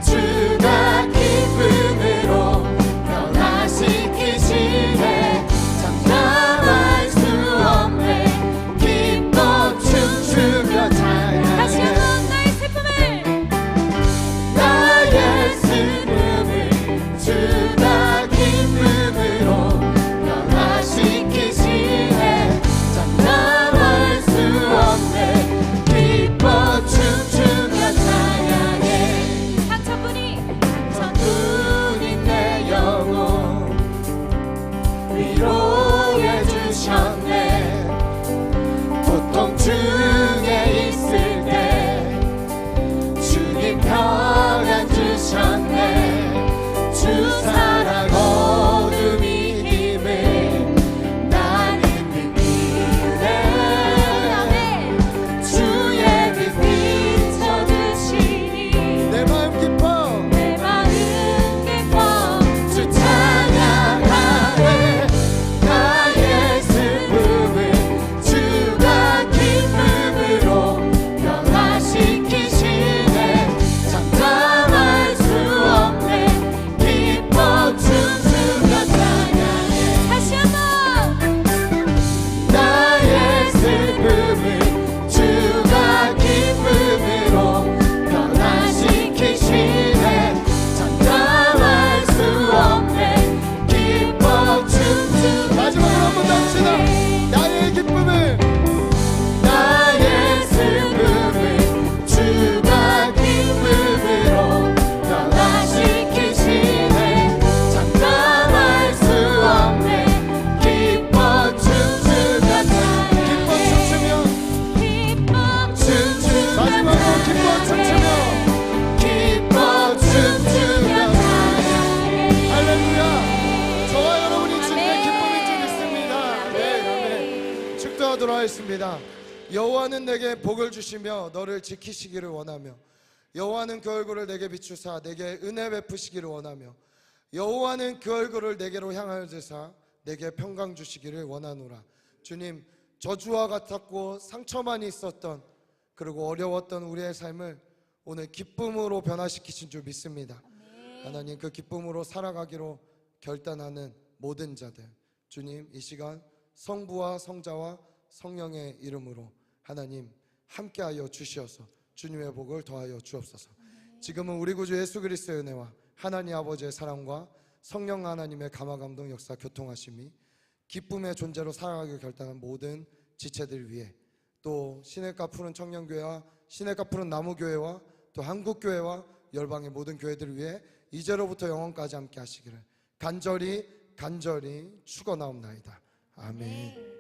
S3: 주가 기쁨으로 변화시키시네. 장담할 수 없네. 기뻐 춤추며 찬양해.
S2: 다시 한번 나의 슬픔을
S3: 주가 기쁨으로 변화시키시네. 장담할 수 없네. 기뻐 춤추며 찬양해.
S2: 상처뿐인
S3: 내 영혼 위로해 주셨네. 고통 중에 있을 때 주님 평안 주셨네. 주 사랑 어둠이 힘을 나는 느끼네. 주의 빛 비춰주시니 내 마음 기뻐
S2: 내 마음 기뻐
S3: 주 찬양하네. 나의 슬픔을 주가 기쁨으로 변화시키시네. 장담할 수 없네. 기뻐 춤추며 찬양해.
S2: 다시 한번
S3: 나의 슬픔을 주가 기쁨으로 변화시키시네. 장담할 수 없네. 기뻐 춤추. 마지막으로 한번 더 합시다. 나의 기쁨을 나의 슬픔을 주가 기쁨으로 변화시키시네. 장담할 수 없네. 기뻐 춤추며 기뻐 춤추며
S2: 기뻐
S3: 춤추며 마지막으로 기뻐 춤추며 기뻐 춤추며 할렐루야. 저와 여러분이 주님의 기쁨인 줄 믿습니다. 아멘, 아멘. 축도하도록 하겠습니다. 여호와는 내게 복을 주시며 너를 지키시기를 원하며 여호와는 그 얼굴을 내게 비추사 내게 은혜 베푸시기를 원하며 여호와는 그 얼굴을 내게로 향하여 드사 내게 평강 주시기를 원하노라. 주님, 저주와 같았고 상처만 있었던 그리고 어려웠던 우리의 삶을 오늘 기쁨으로 변화시키신 줄 믿습니다. 하나님, 그 기쁨으로 살아가기로 결단하는 모든 자들, 주님, 이 시간 성부와 성자와 성령의 이름으로 하나님 함께하여 주시어서 주님의 복을 더하여 주옵소서. 지금은 우리 구주 예수 그리스도의 은혜와 하나님 아버지의 사랑과 성령 하나님의 감화감동 역사 교통하심이 기쁨의 존재로 살아가기로 결단한 모든 지체들 위해 또 시냇가 푸른 청년교회와 시냇가 푸른 나무교회와 또 한국교회와 열방의 모든 교회들을 위해 이제로부터 영원까지 함께 하시기를 간절히 축원하옵나이다. 아멘.